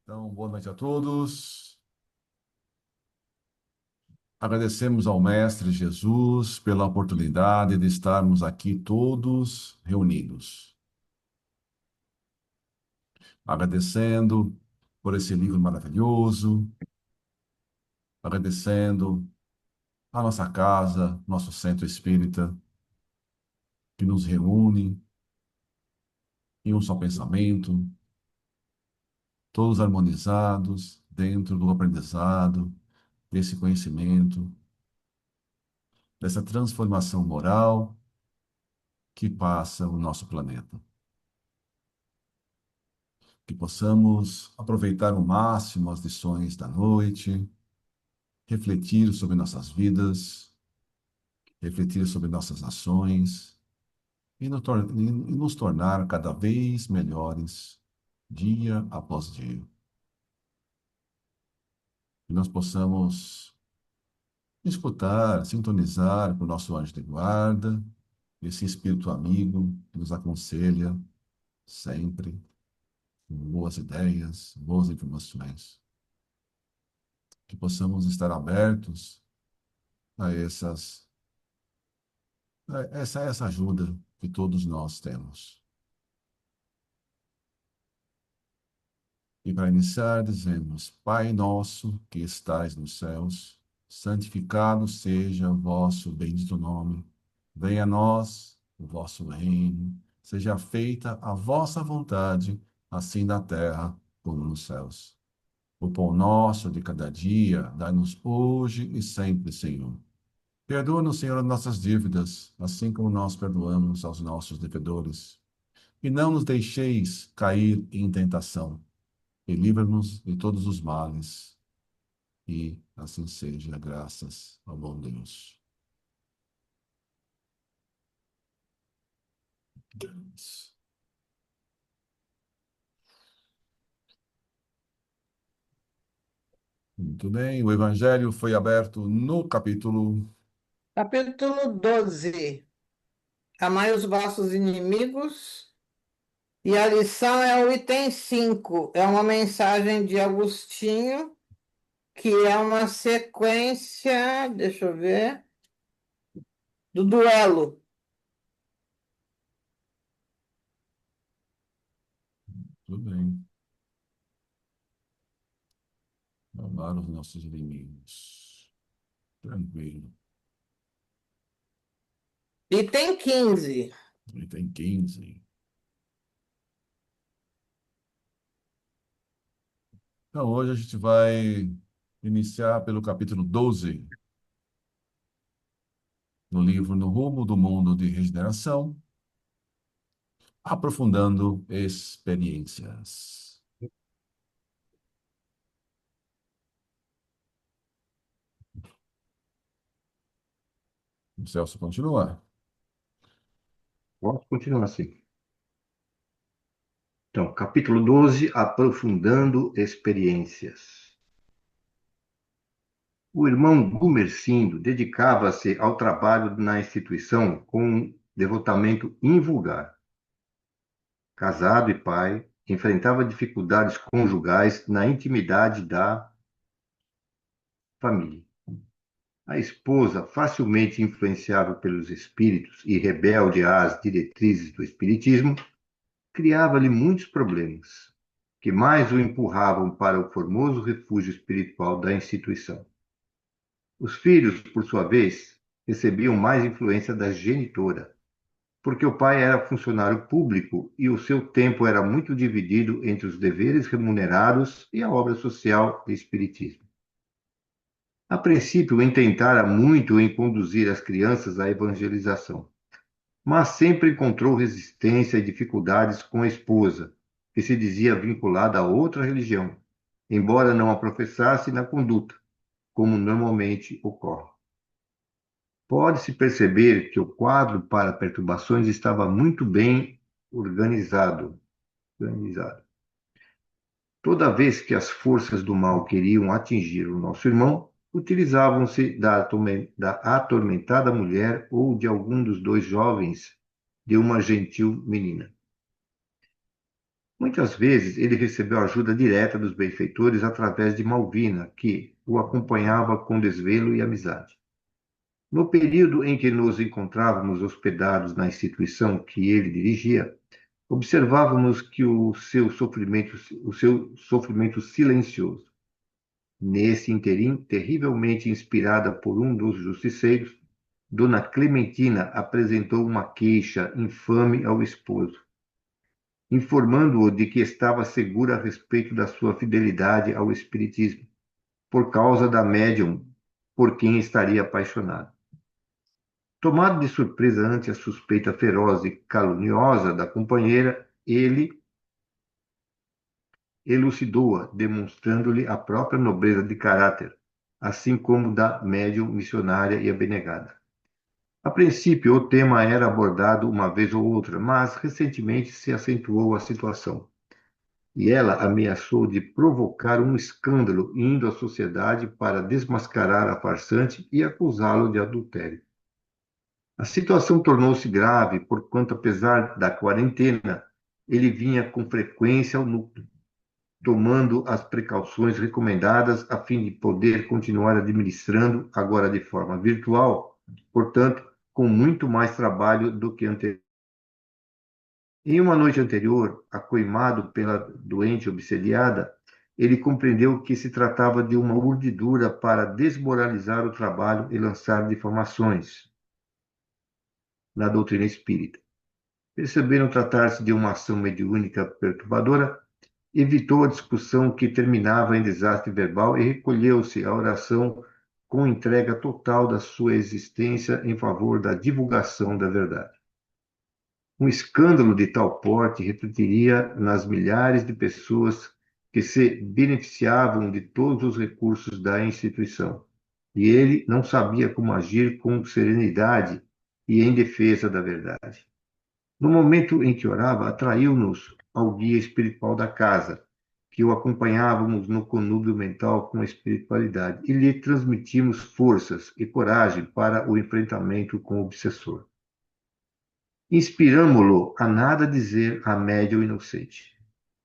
Então, boa noite a todos. Agradecemos ao Mestre Jesus pela oportunidade de estarmos aqui todos reunidos. Agradecendo por esse livro maravilhoso, agradecendo a nossa casa, nosso centro espírita, que nos reúne em um só pensamento, todos harmonizados dentro do aprendizado, desse conhecimento, dessa transformação moral que passa o nosso planeta. Que possamos aproveitar ao máximo as lições da noite, refletir sobre nossas vidas, refletir sobre nossas ações e nos tornar cada vez melhores dia após dia. Que nós possamos escutar, sintonizar com o nosso anjo de guarda, esse espírito amigo que nos aconselha sempre com boas ideias, boas informações. Que possamos estar abertos a essa ajuda que todos nós temos. E para iniciar, dizemos: Pai nosso que estais nos céus, santificado seja o vosso bendito nome. Venha a nós o vosso reino. Seja feita a vossa vontade, assim na terra como nos céus. O pão nosso de cada dia, dai-nos hoje e sempre, Senhor. Perdoa-nos, Senhor, as nossas dívidas, assim como nós perdoamos aos nossos devedores. E não nos deixeis cair em tentação, e livra-nos de todos os males. E assim seja, graças ao bom Deus. Muito bem, o Evangelho foi aberto no capítulo. Capítulo 12. Amai os vossos inimigos. E a lição é o item 5. É uma mensagem de Agostinho, que é uma sequência, deixa eu ver, do duelo. Tudo bem. Amar os nossos inimigos. Tranquilo. Item 15. Item 15. Então, hoje a gente vai iniciar pelo capítulo 12, no livro No Rumo do Mundo de Regeneração, aprofundando experiências. O Celso continua. Posso continuar assim. Então, capítulo 12, aprofundando experiências. O irmão Gumercindo dedicava-se ao trabalho na instituição com um devotamento invulgar. Casado e pai, enfrentava dificuldades conjugais na intimidade da família. A esposa, facilmente influenciável pelos espíritos e rebelde às diretrizes do espiritismo, criava-lhe muitos problemas, que mais o empurravam para o formoso refúgio espiritual da instituição. Os filhos, por sua vez, recebiam mais influência da genitora, porque o pai era funcionário público e o seu tempo era muito dividido entre os deveres remunerados e a obra social e espiritismo. A princípio, intentara muito em conduzir as crianças à evangelização, mas sempre encontrou resistência e dificuldades com a esposa, que se dizia vinculada a outra religião, embora não a professasse na conduta, como normalmente ocorre. Pode-se perceber que o quadro para perturbações estava muito bem organizado. Toda vez que as forças do mal queriam atingir o nosso irmão, utilizavam-se da atormentada mulher ou de algum dos dois jovens de uma gentil menina. Muitas vezes ele recebeu ajuda direta dos benfeitores através de Malvina, que o acompanhava com desvelo e amizade. No período em que nos encontrávamos hospedados na instituição que ele dirigia, observávamos que o seu sofrimento silencioso. Nesse interim, terrivelmente inspirada por um dos justiceiros, Dona Clementina apresentou uma queixa infame ao esposo, informando-o de que estava segura a respeito da sua fidelidade ao espiritismo, por causa da médium por quem estaria apaixonado. Tomado de surpresa ante a suspeita feroz e caluniosa da companheira, ele elucidou-a, demonstrando-lhe a própria nobreza de caráter, assim como da médium missionária e abnegada. A princípio, o tema era abordado uma vez ou outra, mas recentemente se acentuou a situação. E ela ameaçou de provocar um escândalo indo à sociedade para desmascarar a farsante e acusá-lo de adultério. A situação tornou-se grave, porquanto, apesar da quarentena, ele vinha com frequência ao núcleo, tomando as precauções recomendadas a fim de poder continuar administrando, agora de forma virtual, portanto, com muito mais trabalho do que anteriormente. Em uma noite anterior, acoimado pela doente obsediada, ele compreendeu que se tratava de uma urdidura para desmoralizar o trabalho e lançar difamações na doutrina espírita. Percebendo tratar-se de uma ação mediúnica perturbadora, evitou a discussão que terminava em desastre verbal e recolheu-se à oração com entrega total da sua existência em favor da divulgação da verdade. Um escândalo de tal porte refletiria nas milhares de pessoas que se beneficiavam de todos os recursos da instituição, e ele não sabia como agir com serenidade e em defesa da verdade. No momento em que orava, atraiu-nos ao guia espiritual da casa, que o acompanhávamos no conúbio mental com a espiritualidade, e lhe transmitimos forças e coragem para o enfrentamento com o obsessor. Inspiramo-lo a nada dizer à médium inocente,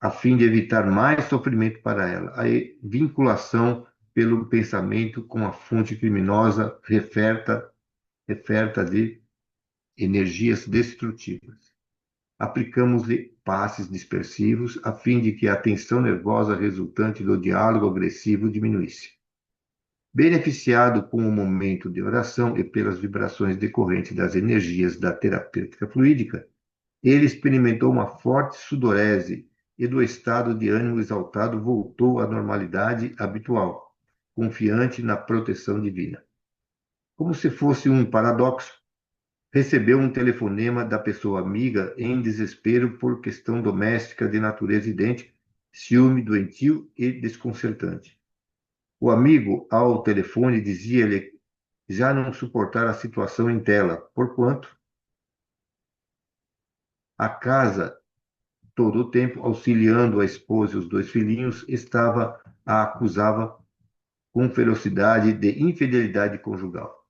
a fim de evitar mais sofrimento para ela, a vinculação pelo pensamento com a fonte criminosa referta de energias destrutivas. Aplicamos-lhe passes dispersivos a fim de que a tensão nervosa resultante do diálogo agressivo diminuísse. Beneficiado com o momento de oração e pelas vibrações decorrentes das energias da terapêutica fluídica, ele experimentou uma forte sudorese e do estado de ânimo exaltado voltou à normalidade habitual, confiante na proteção divina. Como se fosse um paradoxo, recebeu um telefonema da pessoa amiga em desespero por questão doméstica de natureza idêntica, ciúme doentio e desconcertante. O amigo, ao telefone, dizia-lhe já não suportar a situação em tela, porquanto a casa, todo o tempo, auxiliando a esposa e os dois filhinhos, a acusava com ferocidade de infidelidade conjugal.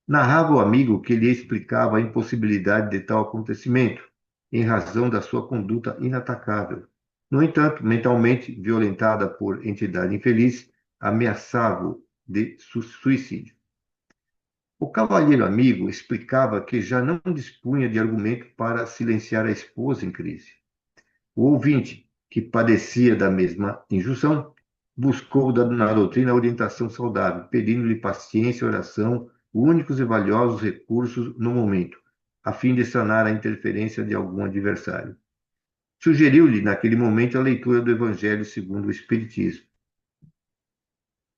Narrava o amigo que lhe explicava a impossibilidade de tal acontecimento, em razão da sua conduta inatacável. No entanto, mentalmente violentada por entidade infeliz, ameaçava-o de suicídio. O cavalheiro amigo explicava que já não dispunha de argumento para silenciar a esposa em crise. O ouvinte, que padecia da mesma injunção, buscou na doutrina a orientação saudável, pedindo-lhe paciência e oração, únicos e valiosos recursos no momento, a fim de sanar a interferência de algum adversário. Sugeriu-lhe, naquele momento, a leitura do Evangelho segundo o Espiritismo,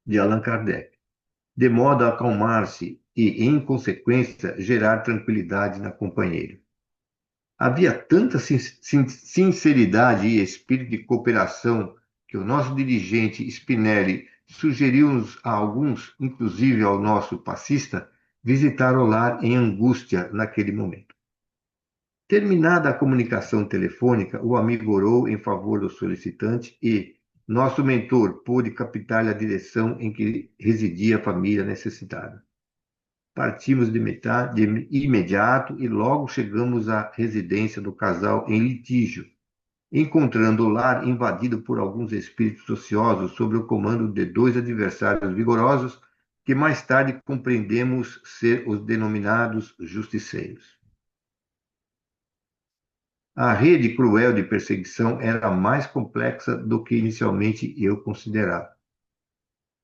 de Allan Kardec, de modo a acalmar-se e, em consequência, gerar tranquilidade na companheira. Havia tanta sinceridade e espírito de cooperação que o nosso dirigente Spinelli sugeriu-nos a alguns, inclusive ao nosso passista, visitar o lar em angústia naquele momento. Terminada a comunicação telefônica, o amigo orou em favor do solicitante e nosso mentor pôde captar a direção em que residia a família necessitada. Partimos de imediato e logo chegamos à residência do casal em litígio, encontrando o lar invadido por alguns espíritos ociosos sob o comando de dois adversários vigorosos, que mais tarde compreendemos ser os denominados justiceiros. A rede cruel de perseguição era mais complexa do que inicialmente eu considerava.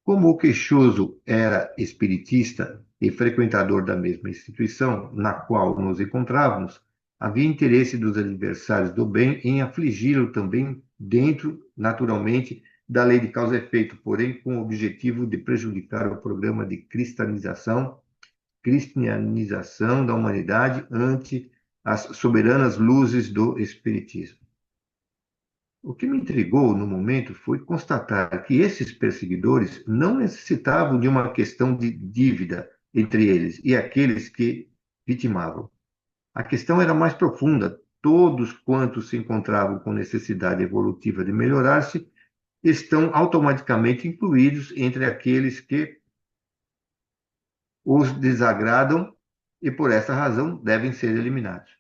Como o queixoso era espiritista e frequentador da mesma instituição na qual nos encontrávamos, havia interesse dos adversários do bem em afligi-lo também dentro, naturalmente, da lei de causa e efeito, porém com o objetivo de prejudicar o programa de cristianização da humanidade ante as soberanas luzes do espiritismo. O que me intrigou no momento foi constatar que esses perseguidores não necessitavam de uma questão de dívida entre eles e aqueles que vitimavam. A questão era mais profunda. Todos quantos se encontravam com necessidade evolutiva de melhorar-se estão automaticamente incluídos entre aqueles que os desagradam e, por essa razão, devem ser eliminados.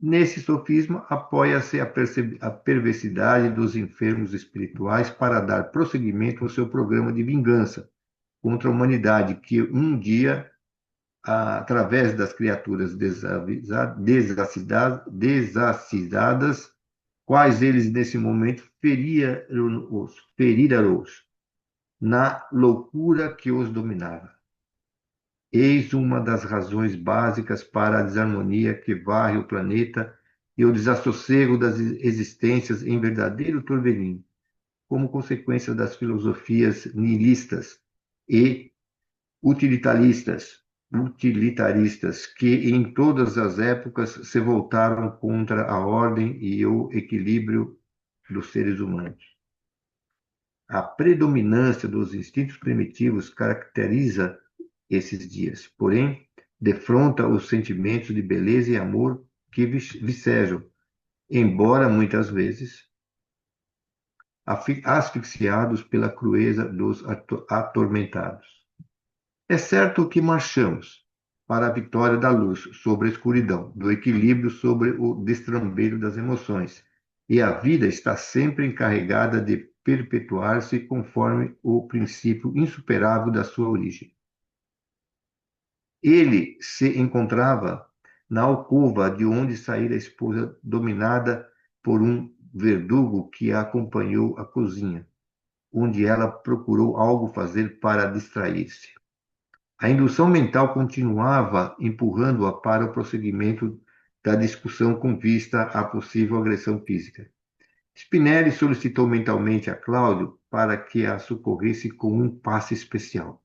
Nesse sofisma, apoia-se a perversidade dos enfermos espirituais para dar prosseguimento ao seu programa de vingança contra a humanidade, que um dia, através das criaturas desacidadas, quais eles nesse momento feriram-os na loucura que os dominava. Eis uma das razões básicas para a desarmonia que varre o planeta e o desassossego das existências em verdadeiro turbilhão, como consequência das filosofias nihilistas e utilitaristas que em todas as épocas se voltaram contra a ordem e o equilíbrio dos seres humanos. A predominância dos instintos primitivos caracteriza esses dias, porém, defronta os sentimentos de beleza e amor que vicejam, embora muitas vezes asfixiados pela crueza dos atormentados. É certo que marchamos para a vitória da luz sobre a escuridão, do equilíbrio sobre o destrambeiro das emoções, e a vida está sempre encarregada de perpetuar-se conforme o princípio insuperável da sua origem. Ele se encontrava na alcova de onde saíra a esposa, dominada por um verdugo que a acompanhou à cozinha, onde ela procurou algo fazer para distrair-se. A indução mental continuava empurrando-a para o prosseguimento da discussão com vista à possível agressão física. Spinelli solicitou mentalmente a Cláudio para que a socorresse com um passe especial,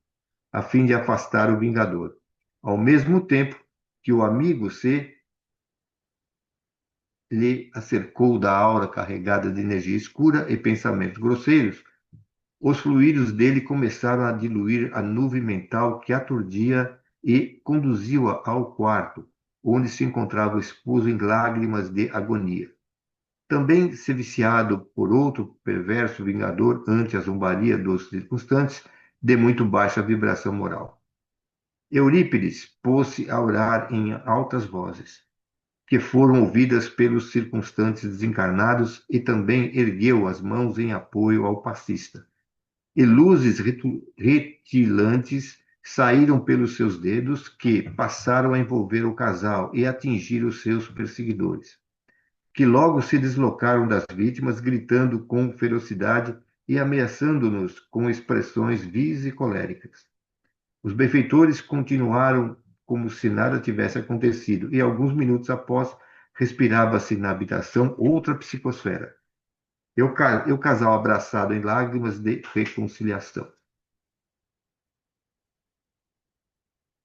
a fim de afastar o vingador. Ao mesmo tempo que o amigo se lhe acercou da aura carregada de energia escura e pensamentos grosseiros, os fluidos dele começaram a diluir a nuvem mental que aturdia e conduziu-a ao quarto, onde se encontrava o esposo em lágrimas de agonia. Também se viciado por outro perverso vingador ante a zombaria dos circunstantes, de muito baixa vibração moral. Eurípides pôs-se a orar em altas vozes, que foram ouvidas pelos circunstantes desencarnados, e também ergueu as mãos em apoio ao passista. E luzes retilantes saíram pelos seus dedos, que passaram a envolver o casal e atingir os seus perseguidores, que logo se deslocaram das vítimas, gritando com ferocidade e ameaçando-nos com expressões vis e coléricas. Os benfeitores continuaram como se nada tivesse acontecido, e alguns minutos após, respirava-se na habitação outra psicosfera. E o casal abraçado em lágrimas de reconciliação.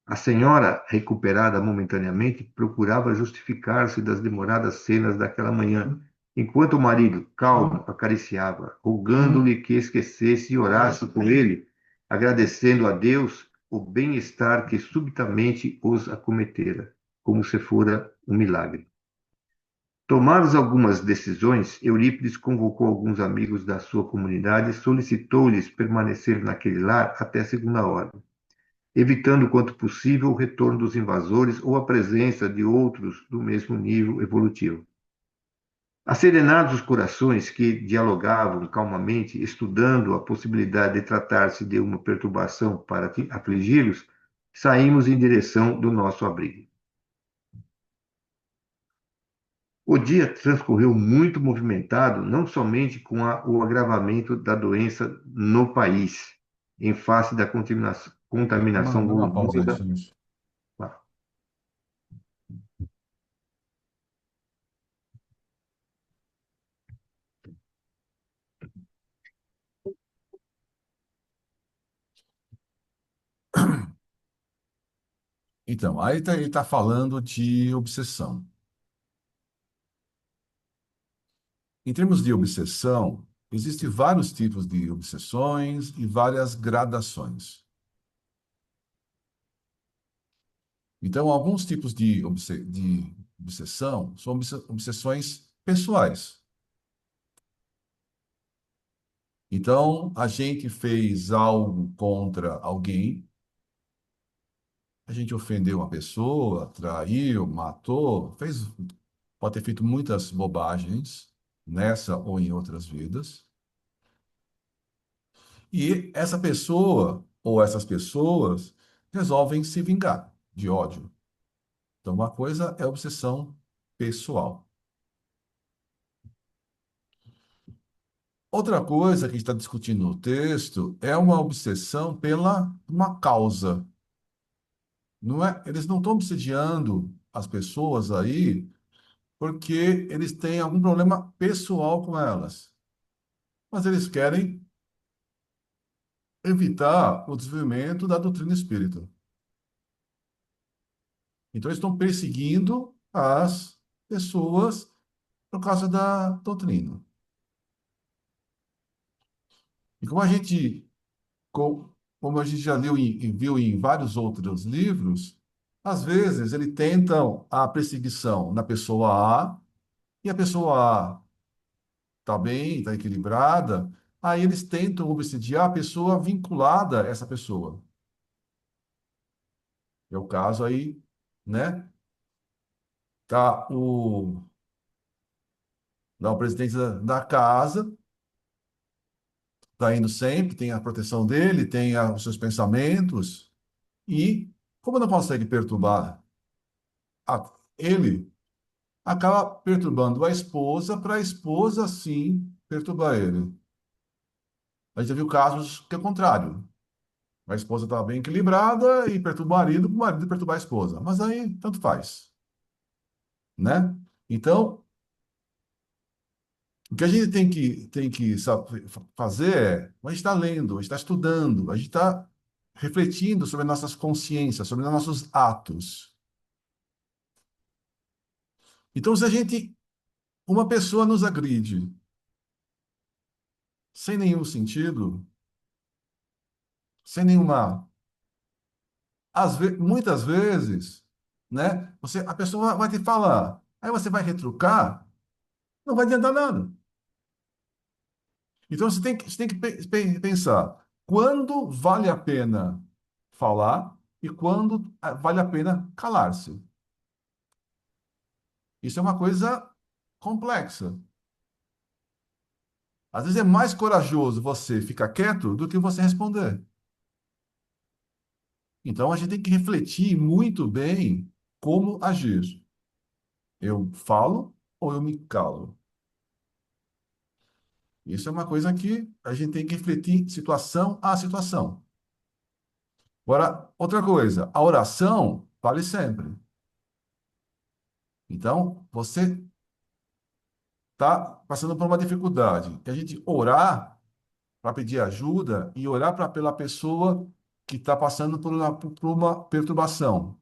A senhora, recuperada momentaneamente, procurava justificar-se das demoradas cenas daquela manhã, enquanto o marido, calmo, acariciava, rogando-lhe que esquecesse e orasse com ele, agradecendo a Deus o bem-estar que subitamente os acometera, como se fora um milagre. Tomadas algumas decisões, Eurípides convocou alguns amigos da sua comunidade e solicitou-lhes permanecer naquele lar até a segunda ordem, evitando quanto possível o retorno dos invasores ou a presença de outros do mesmo nível evolutivo. Acerenados os corações que dialogavam calmamente, estudando a possibilidade de tratar-se de uma perturbação para afligi-los, saímos em direção do nosso abrigo. O dia transcorreu muito movimentado, não somente com o agravamento da doença no país, em face da contaminação Dá uma pausa aí, volumosa. Sinus. Então, aí ele está falando de obsessão. Em termos de obsessão, existem vários tipos de obsessões e várias gradações. Então, alguns tipos de obsessão são obsessões pessoais. Então, a gente fez algo contra alguém, a gente ofendeu uma pessoa, traiu, matou, pode ter feito muitas bobagens nessa ou em outras vidas. E essa pessoa ou essas pessoas resolvem se vingar de ódio. Então, uma coisa é obsessão pessoal. Outra coisa que a gente está discutindo no texto é uma obsessão pela uma causa. Não é, eles não estão obsediando as pessoas aí porque eles têm algum problema pessoal com elas, mas eles querem evitar o desenvolvimento da doutrina espírita. Então, eles estão perseguindo as pessoas por causa da doutrina. E como a gente já leu e viu em vários outros livros, às vezes eles tentam a perseguição na pessoa A, e a pessoa A está bem, está equilibrada, aí eles tentam obsidiar a pessoa vinculada a essa pessoa. É o caso aí, né? Tá o presidente da casa, está indo sempre, tem a proteção dele, tem os seus pensamentos, e como não consegue perturbar ele, acaba perturbando a esposa para a esposa, sim, perturbar ele. A gente já viu casos que é o contrário. A esposa está bem equilibrada e perturba o marido perturbar a esposa. Mas aí, tanto faz, né? Então, o que a gente tem que fazer é, a gente está lendo, a gente está estudando, a gente está refletindo sobre nossas consciências, sobre nossos atos. Então, se uma pessoa nos agride sem nenhum sentido, sem nenhuma, muitas vezes, né? A pessoa vai te falar, aí você vai retrucar, não vai adiantar nada. Então você tem que pensar quando vale a pena falar e quando vale a pena calar-se. Isso é uma coisa complexa. Às vezes é mais corajoso você ficar quieto do que você responder. Então a gente tem que refletir muito bem como agir. Eu falo ou eu me calo? Isso é uma coisa que a gente tem que refletir situação a situação. Agora, outra coisa, a oração vale sempre. Então, você está passando por uma dificuldade. E a gente orar para pedir ajuda e orar pela pessoa que está passando por uma perturbação.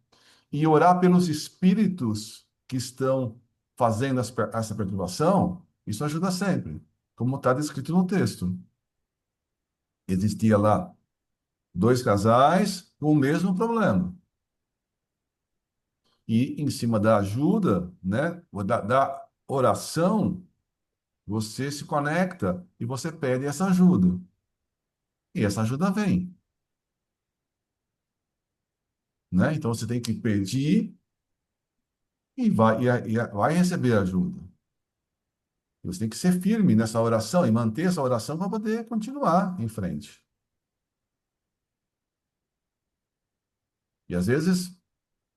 E orar pelos espíritos que estão fazendo essa perturbação, isso ajuda sempre, como está descrito no texto. Existia lá dois casais com o mesmo problema. E em cima da ajuda, né, da oração, você se conecta e você pede essa ajuda. E essa ajuda vem, né? Então você tem que pedir e vai receber ajuda. Você tem que ser firme nessa oração e manter essa oração para poder continuar em frente. E às vezes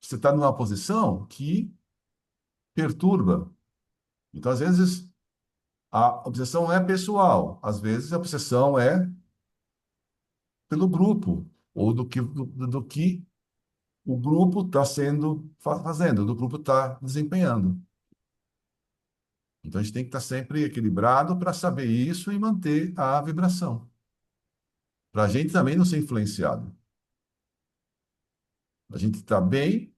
você está numa posição que perturba. Então, às vezes, a obsessão é pessoal, às vezes a obsessão é pelo grupo, ou do que o grupo está fazendo, do grupo está desempenhando. Então, a gente tem que estar sempre equilibrado para saber isso e manter a vibração. Para a gente também não ser influenciado. A gente está bem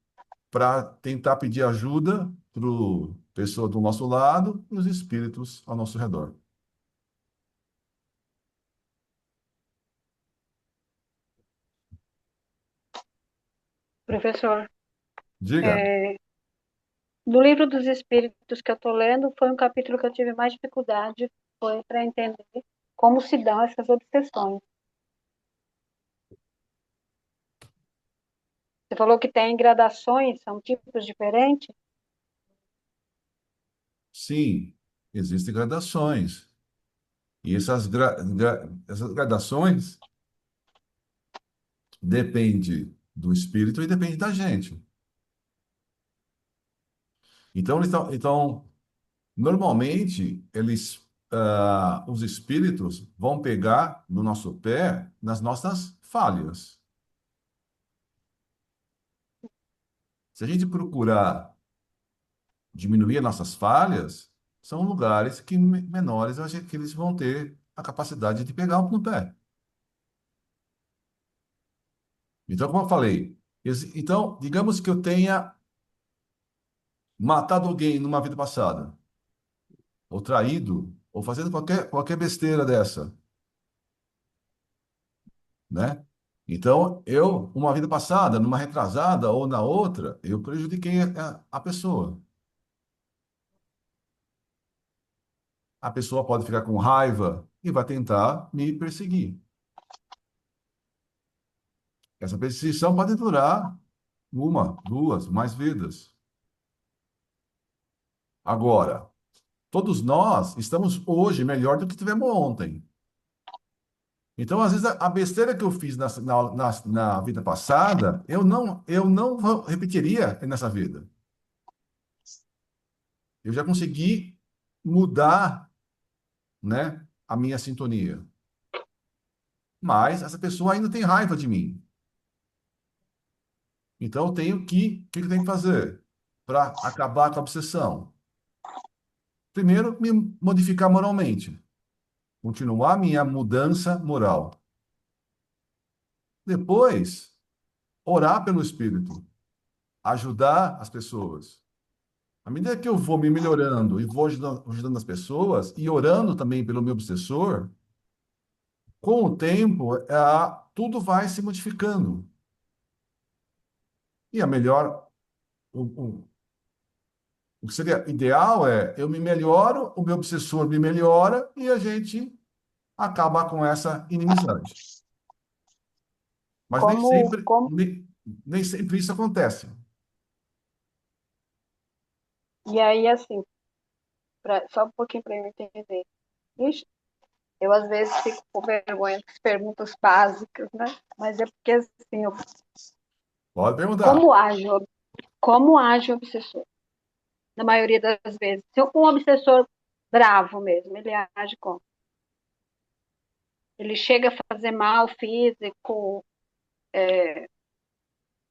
para tentar pedir ajuda para a pessoa do nosso lado e os espíritos ao nosso redor. Professor, Diga. é, no livro dos Espíritos que eu estou lendo, foi um capítulo que eu tive mais dificuldade, foi para entender como se dão essas obsessões. Você falou que tem gradações, são tipos diferentes? Sim, existem gradações. E essas gradações dependem do espírito e dependem da gente. Então, normalmente, os espíritos vão pegar no nosso pé nas nossas falhas. Se a gente procurar diminuir as nossas falhas, são lugares que menores eu acho que eles vão ter a capacidade de pegar no pé. Então, como eu falei, então, digamos que eu tenha matado alguém numa vida passada, ou traído, ou fazendo qualquer besteira dessa, né? Então, uma vida passada, numa retrasada ou na outra, eu prejudiquei a pessoa. A pessoa pode ficar com raiva e vai tentar me perseguir. Essa perseguição pode durar uma, duas, mais vidas. Agora, todos nós estamos hoje melhor do que tivemos ontem. Então, às vezes, a besteira que eu fiz na vida passada, repetiria nessa vida. Eu já consegui mudar, né, a minha sintonia. Mas essa pessoa ainda tem raiva de mim. Então, o que eu tenho que fazer para acabar com a obsessão? Primeiro, me modificar moralmente. Continuar minha mudança moral. Depois, orar pelo Espírito. Ajudar as pessoas. À medida que eu vou me melhorando e vou ajudando as pessoas e orando também pelo meu obsessor, com o tempo, tudo vai se modificando. E a melhor, o, o, o que seria ideal é eu me melhoro, o meu obsessor me melhora e a gente acaba com essa inimizade. Mas Como, como, nem sempre isso acontece. e aí, assim, só um pouquinho para eu entender. Ixi, eu, às vezes, fico com vergonha das perguntas básicas, né? Mas é porque, assim, Pode perguntar. como age, como age o obsessor? Na maioria das vezes. Se um obsessor bravo mesmo, ele age como? Ele chega a fazer mal físico,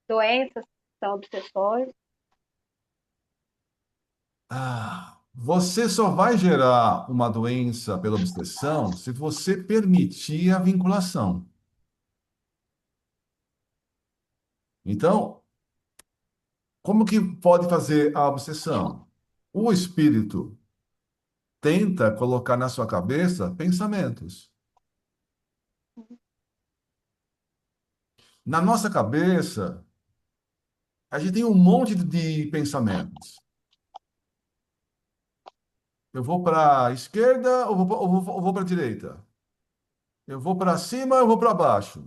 doenças que são obsessores. Você só vai gerar uma doença pela obsessão se você permitir a vinculação. Então, como que pode fazer a obsessão? O espírito tenta colocar na sua cabeça pensamentos. Na nossa cabeça, a gente tem um monte de pensamentos. Eu vou para a esquerda ou vou para a direita? Eu vou para cima ou vou para baixo?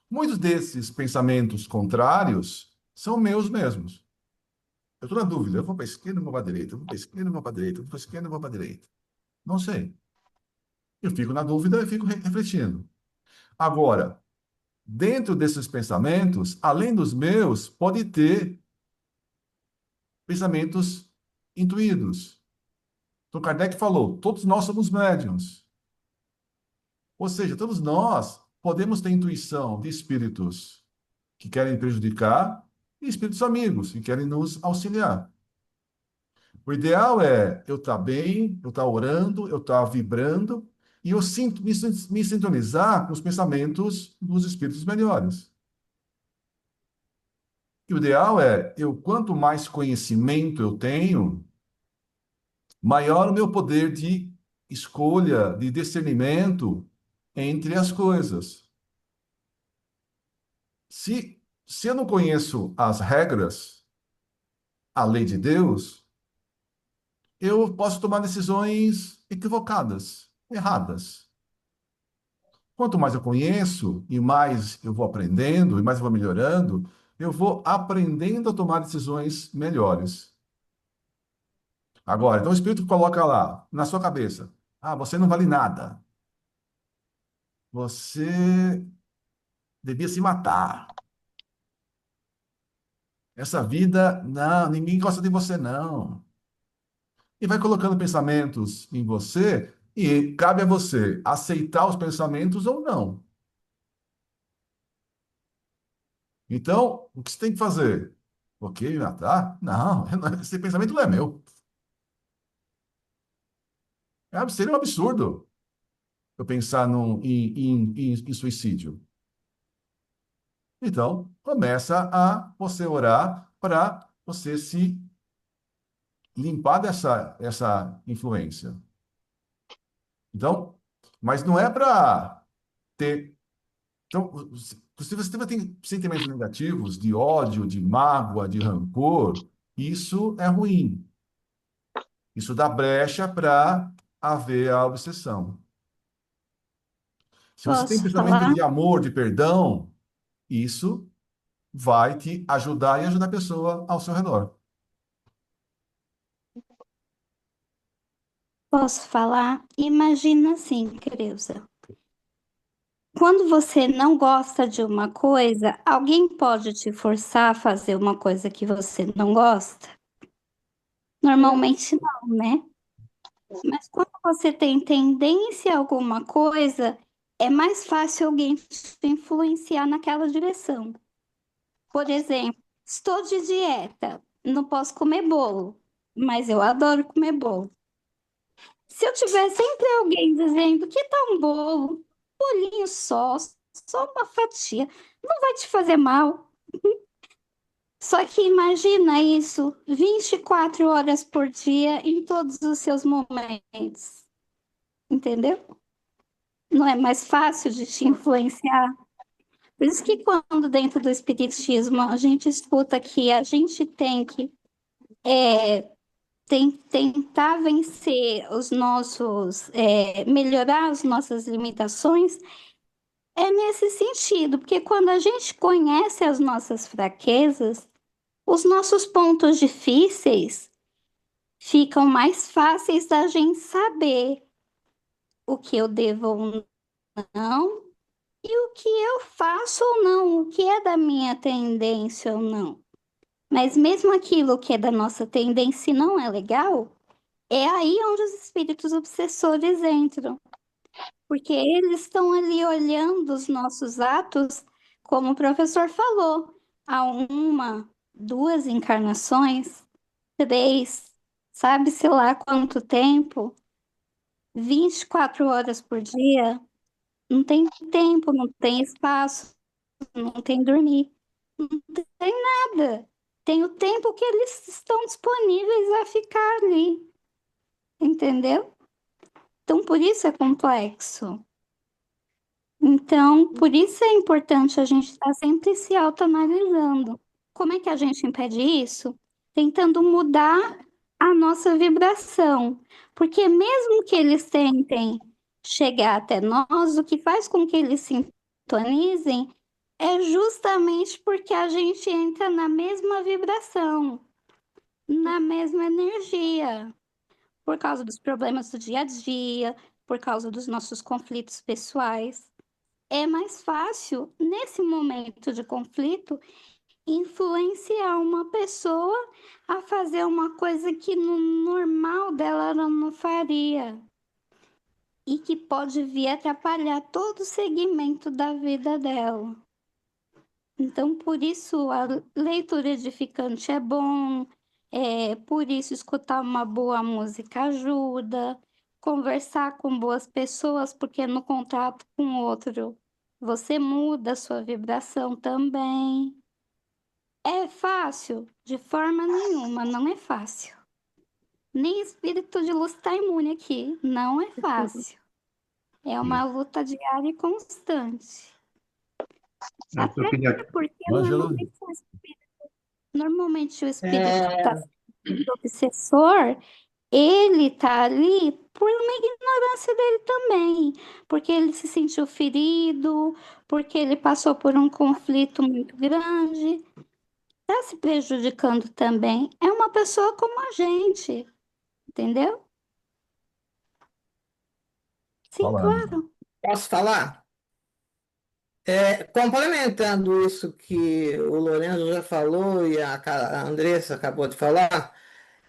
Muitos desses pensamentos contrários são meus mesmos. Eu estou na dúvida, eu vou para a esquerda ou vou para a direita? Eu vou para a esquerda ou vou para a direita? Eu vou para a esquerda ou vou para a direita? Não sei. Eu fico na dúvida e fico refletindo. Agora, dentro desses pensamentos, além dos meus, pode ter pensamentos intuídos. Então, Kardec falou: todos nós somos médiuns. Ou seja, todos nós podemos ter intuição de espíritos que querem prejudicar e espíritos amigos que querem nos auxiliar. O ideal é eu estar bem, eu estar orando, eu estar vibrando e eu sinto, me sintonizar com os pensamentos dos espíritos melhores. E o ideal é eu, quanto mais conhecimento eu tenho, maior o meu poder de escolha, de discernimento entre as coisas. Se eu não conheço as regras, a lei de Deus, eu posso tomar decisões equivocadas, erradas. Quanto mais eu conheço e mais eu vou aprendendo e mais eu vou melhorando, eu vou aprendendo a tomar decisões melhores. Agora, então o Espírito coloca lá na sua cabeça: ah, você não vale nada. Você devia se matar. Essa vida, não, ninguém gosta de você, não. E vai colocando pensamentos em você e cabe a você aceitar os pensamentos ou não. Então, o que você tem que fazer? Ok, me matar? Não, esse pensamento não é meu. Seria um absurdo eu pensar em suicídio. Então, começa a você orar para você se limpar essa influência. Então, mas não é para ter. Então, se você tem sentimentos negativos, de ódio, de mágoa, de rancor, isso é ruim. Isso dá brecha para haver a obsessão. Se você tem Posso pensamento falar? de amor, de perdão, isso vai te ajudar e ajudar a pessoa ao seu redor. Posso falar? Imagina assim, Creuza. Quando você não gosta de uma coisa, alguém pode te forçar a fazer uma coisa que você não gosta? Normalmente não, né? Mas quando você tem tendência a alguma coisa, é mais fácil alguém te influenciar naquela direção. Por exemplo, estou de dieta, não posso comer bolo, mas eu adoro comer bolo. Se eu tiver sempre alguém dizendo que tá um bolo, bolinho só uma fatia, não vai te fazer mal. Só que imagina isso 24 horas por dia em todos os seus momentos, entendeu? Não é mais fácil de te influenciar. Por isso que quando dentro do espiritismo a gente escuta que a gente tem que tentar vencer os nossos, melhorar as nossas limitações, é nesse sentido, porque quando a gente conhece as nossas fraquezas, os nossos pontos difíceis ficam mais fáceis da gente saber o que eu devo ou não e o que eu faço ou não, o que é da minha tendência ou não. Mas mesmo aquilo que é da nossa tendência e não é legal, é aí onde os espíritos obsessores entram. Porque eles estão ali olhando os nossos atos, como o professor falou, há uma, duas encarnações, três, sabe-se lá quanto tempo, 24 horas por dia, não tem tempo, não tem espaço, não tem dormir, não tem nada. Tem o tempo que eles estão disponíveis a ficar ali, entendeu? Então, por isso é complexo. Então, por isso é importante a gente estar sempre se autoanalisando. Como é que a gente impede isso? Tentando mudar a nossa vibração. Porque mesmo que eles tentem chegar até nós, o que faz com que eles sintonizem é justamente porque a gente entra na mesma vibração. na mesma energia, por causa dos problemas do dia a dia, por causa dos nossos conflitos pessoais. É mais fácil, nesse momento de conflito, influenciar uma pessoa a fazer uma coisa que no normal dela ela não faria e que pode vir atrapalhar todo o segmento da vida dela. Então, por isso, a leitura edificante é bom, por isso, escutar uma boa música ajuda, conversar com boas pessoas, porque no contato com o outro você muda a sua vibração também. É fácil? De forma nenhuma, não é fácil. Nem espírito de luz está imune aqui, não é fácil. É uma luta diária e constante. Eu só Até queria. porque Ângela, normalmente o espírito É, está sendo obsessor, ele tá ali por uma ignorância dele também, porque ele se sentiu ferido, porque ele passou por um conflito muito grande, tá se prejudicando também. É uma pessoa como a gente, entendeu? Sim, fala, Ângela. claro. posso falar? Complementando isso que o Lourenço já falou e a Andressa acabou de falar,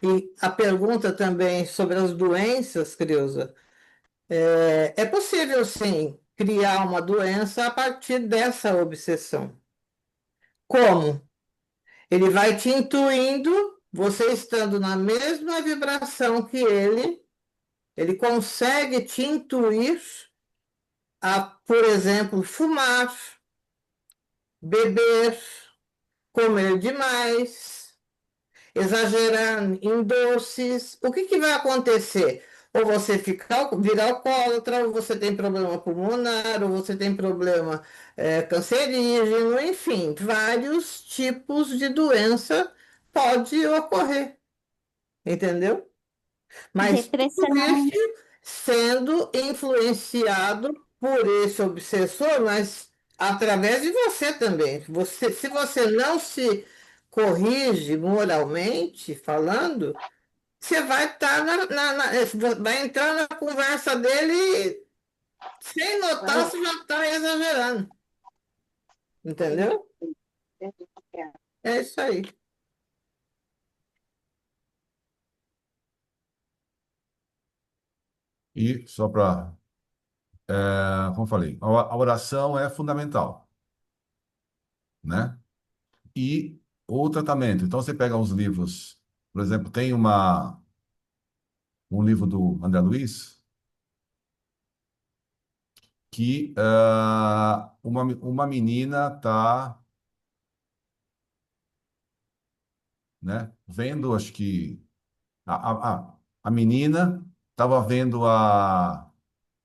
e a pergunta também sobre as doenças, Creuza, é possível sim criar uma doença a partir dessa obsessão. Como? Ele vai te intuindo, você estando na mesma vibração que ele consegue te intuir a, por exemplo, fumar, beber, comer demais, exagerar em doces. O que que vai acontecer? Ou você virar alcoólatra, ou você tem problema pulmonar, ou você tem problema cancerígeno, enfim, vários tipos de doença pode ocorrer, entendeu? Mas tudo Depressão, isso sendo influenciado por esse obsessor, mas através de você também. Se você não se corrige moralmente falando, você vai estar vai entrar na conversa dele e, sem notar, você já está exagerando. Sim, Entendeu? sim, entendi. É isso aí. E só para, como eu falei, a oração é fundamental, né? E o tratamento. Então, você pega uns livros, por exemplo, tem um livro do André Luiz que uma menina está, né, vendo, acho que a menina estava vendo a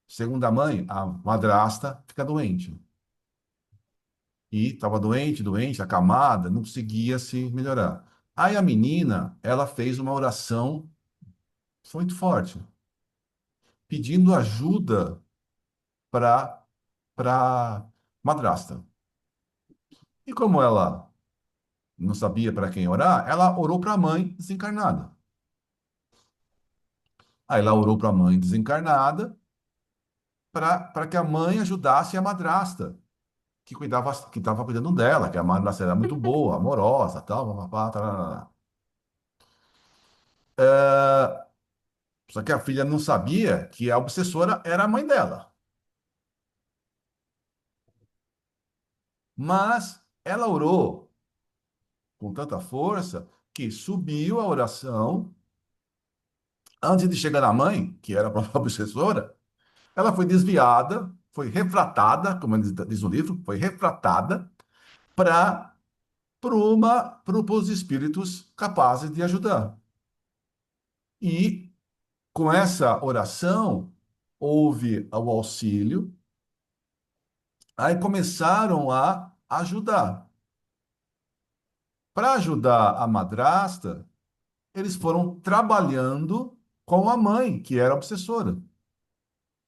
segunda mãe, a madrasta, fica doente. E estava doente, doente, acamada, não conseguia se melhorar. Aí a menina, ela fez uma oração muito forte, pedindo ajuda para madrasta. E como ela não sabia para quem orar, ela orou para a mãe desencarnada. Aí ela orou para a mãe desencarnada para que a mãe ajudasse a madrasta, que estava cuidando dela, que a madrasta era muito boa, amorosa, tal, papapá, tarará. Só que a filha não sabia que a obsessora era a mãe dela. Mas ela orou com tanta força que subiu a oração. Antes de chegar na mãe, que era a própria obsessora, ela foi desviada, foi refratada, como diz o livro, foi refratada para para os espíritos capazes de ajudar. E com essa oração houve o auxílio, aí começaram a ajudar. Para ajudar a madrasta, eles foram trabalhando com a mãe, que era obsessora.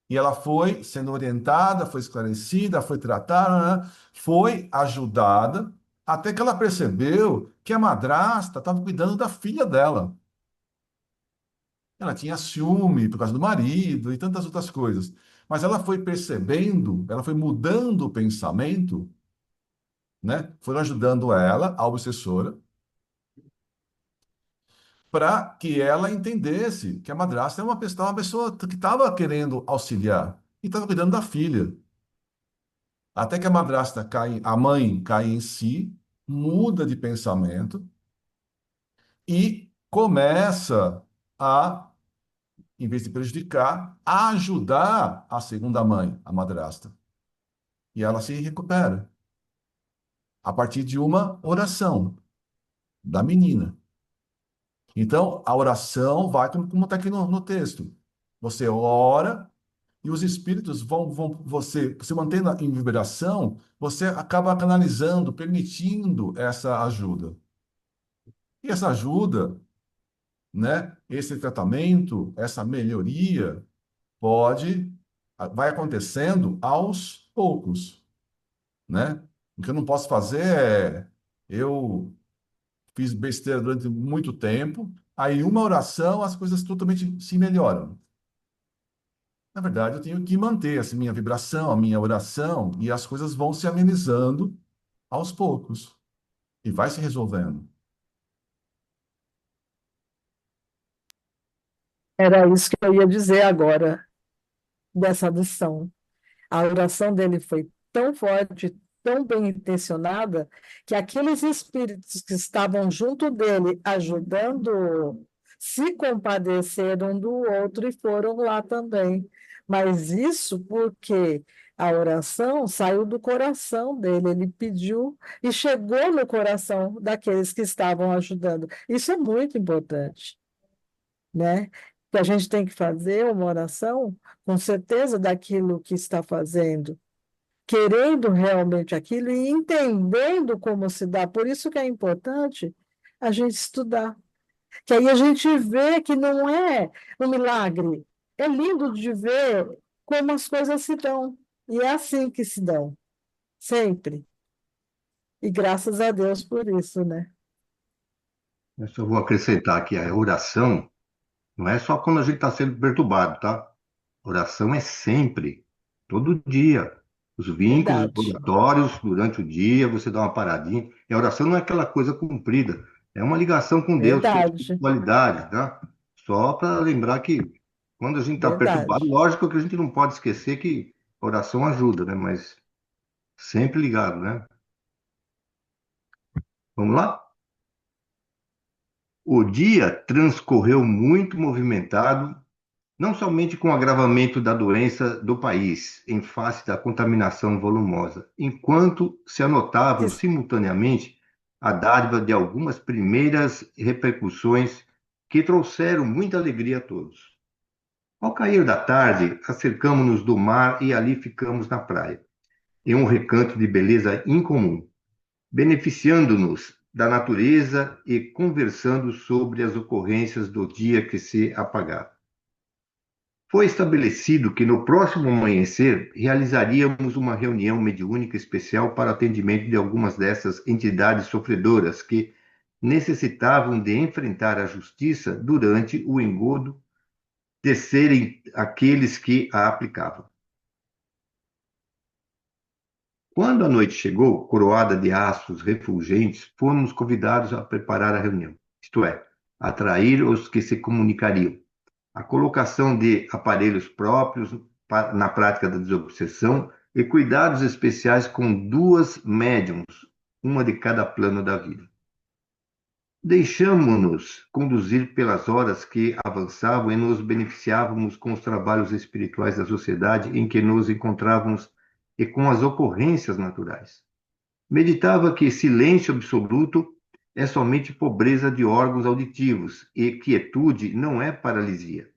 E ela foi sendo orientada, foi esclarecida, foi tratada, né? Foi ajudada, até que ela percebeu que a madrasta estava cuidando da filha dela. Ela tinha ciúme por causa do marido e tantas outras coisas. Mas ela foi percebendo, ela foi mudando o pensamento, né? Foram ajudando ela, a obsessora, para que ela entendesse que a madrasta é uma pessoa que estava querendo auxiliar e estava cuidando da filha. Até que a madrasta cai, a mãe cai em si, muda de pensamento e começa a, em vez de prejudicar, a ajudar a segunda mãe, a madrasta. E ela se recupera a partir de uma oração da menina. Então, a oração vai como está aqui no texto. Você ora e os espíritos você mantendo em vibração, você acaba canalizando, permitindo essa ajuda. E essa ajuda, né, esse tratamento, essa melhoria, vai acontecendo aos poucos, né? O que eu não posso fazer é, eu fiz besteira durante muito tempo, aí uma oração as coisas totalmente se melhoram. Na verdade, eu tenho que manter assim, minha vibração, a minha oração, e as coisas vão se amenizando aos poucos, e vai se resolvendo. Era isso que eu ia dizer agora, dessa lição. A oração dele foi tão forte, tão bem intencionada, que aqueles espíritos que estavam junto dele, ajudando, se compadeceram um do outro e foram lá também. Mas isso porque a oração saiu do coração dele, ele pediu e chegou no coração daqueles que estavam ajudando. Isso é muito importante, né? Que a gente tem que fazer uma oração com certeza daquilo que está fazendo, querendo realmente aquilo e entendendo como se dá. Por isso que é importante a gente estudar, que aí a gente vê que não é um milagre. É lindo de ver como as coisas se dão. E é assim que se dão, sempre. E graças a Deus por isso, né? Eu só vou acrescentar que a oração não é só quando a gente está sendo perturbado, tá? Oração é sempre, todo dia. Os vínculos Verdade, oratórios, durante o dia, você dá uma paradinha. E a oração não é aquela coisa comprida, é uma ligação com Deus, com a verdade, espiritualidade, tá? Só para lembrar que quando a gente está perturbado, verdade. lógico que a gente não pode esquecer que a oração ajuda, né? Mas sempre ligado, né? Vamos lá? O dia transcorreu muito movimentado, não somente com o agravamento da doença do país, em face da contaminação volumosa, enquanto se anotavam simultaneamente a dádiva de algumas primeiras repercussões que trouxeram muita alegria a todos. Ao cair da tarde, acercamo-nos do mar e ali ficamos na praia, em um recanto de beleza incomum, beneficiando-nos da natureza e conversando sobre as ocorrências do dia que se apagava. Foi estabelecido que no próximo amanhecer realizaríamos uma reunião mediúnica especial para atendimento de algumas dessas entidades sofredoras que necessitavam de enfrentar a justiça durante o engodo de serem aqueles que a aplicavam. Quando a noite chegou, coroada de astros refulgentes, fomos convidados a preparar a reunião, isto é, atrair os que se comunicariam, a colocação de aparelhos próprios na prática da desobsessão e cuidados especiais com duas médiums, uma de cada plano da vida. Deixamo-nos conduzir pelas horas que avançavam e nos beneficiávamos com os trabalhos espirituais da sociedade em que nos encontrávamos e com as ocorrências naturais. Meditava que silêncio absoluto é somente pobreza de órgãos auditivos e quietude não é paralisia.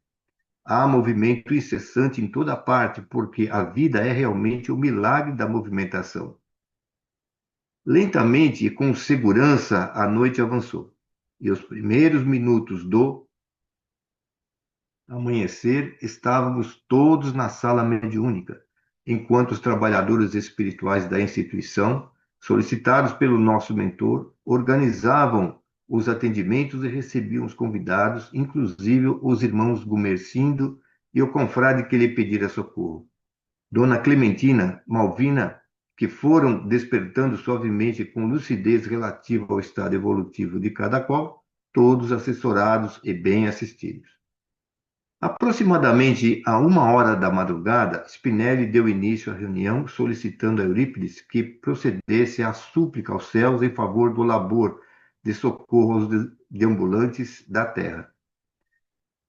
Há movimento incessante em toda parte, porque a vida é realmente o milagre da movimentação. Lentamente e com segurança, a noite avançou, e os primeiros minutos do amanhecer estávamos todos na sala mediúnica, enquanto os trabalhadores espirituais da instituição, solicitados pelo nosso mentor, organizavam os atendimentos e recebiam os convidados, inclusive os irmãos Gumercindo e o confrade que lhe pedira socorro. Dona Clementina, Malvina, que foram despertando suavemente com lucidez relativa ao estado evolutivo de cada qual, todos assessorados e bem assistidos. Aproximadamente a 1 hora da madrugada, Spinelli deu início à reunião, solicitando a Eurípides que procedesse à súplica aos céus em favor do labor de socorro aos deambulantes da terra.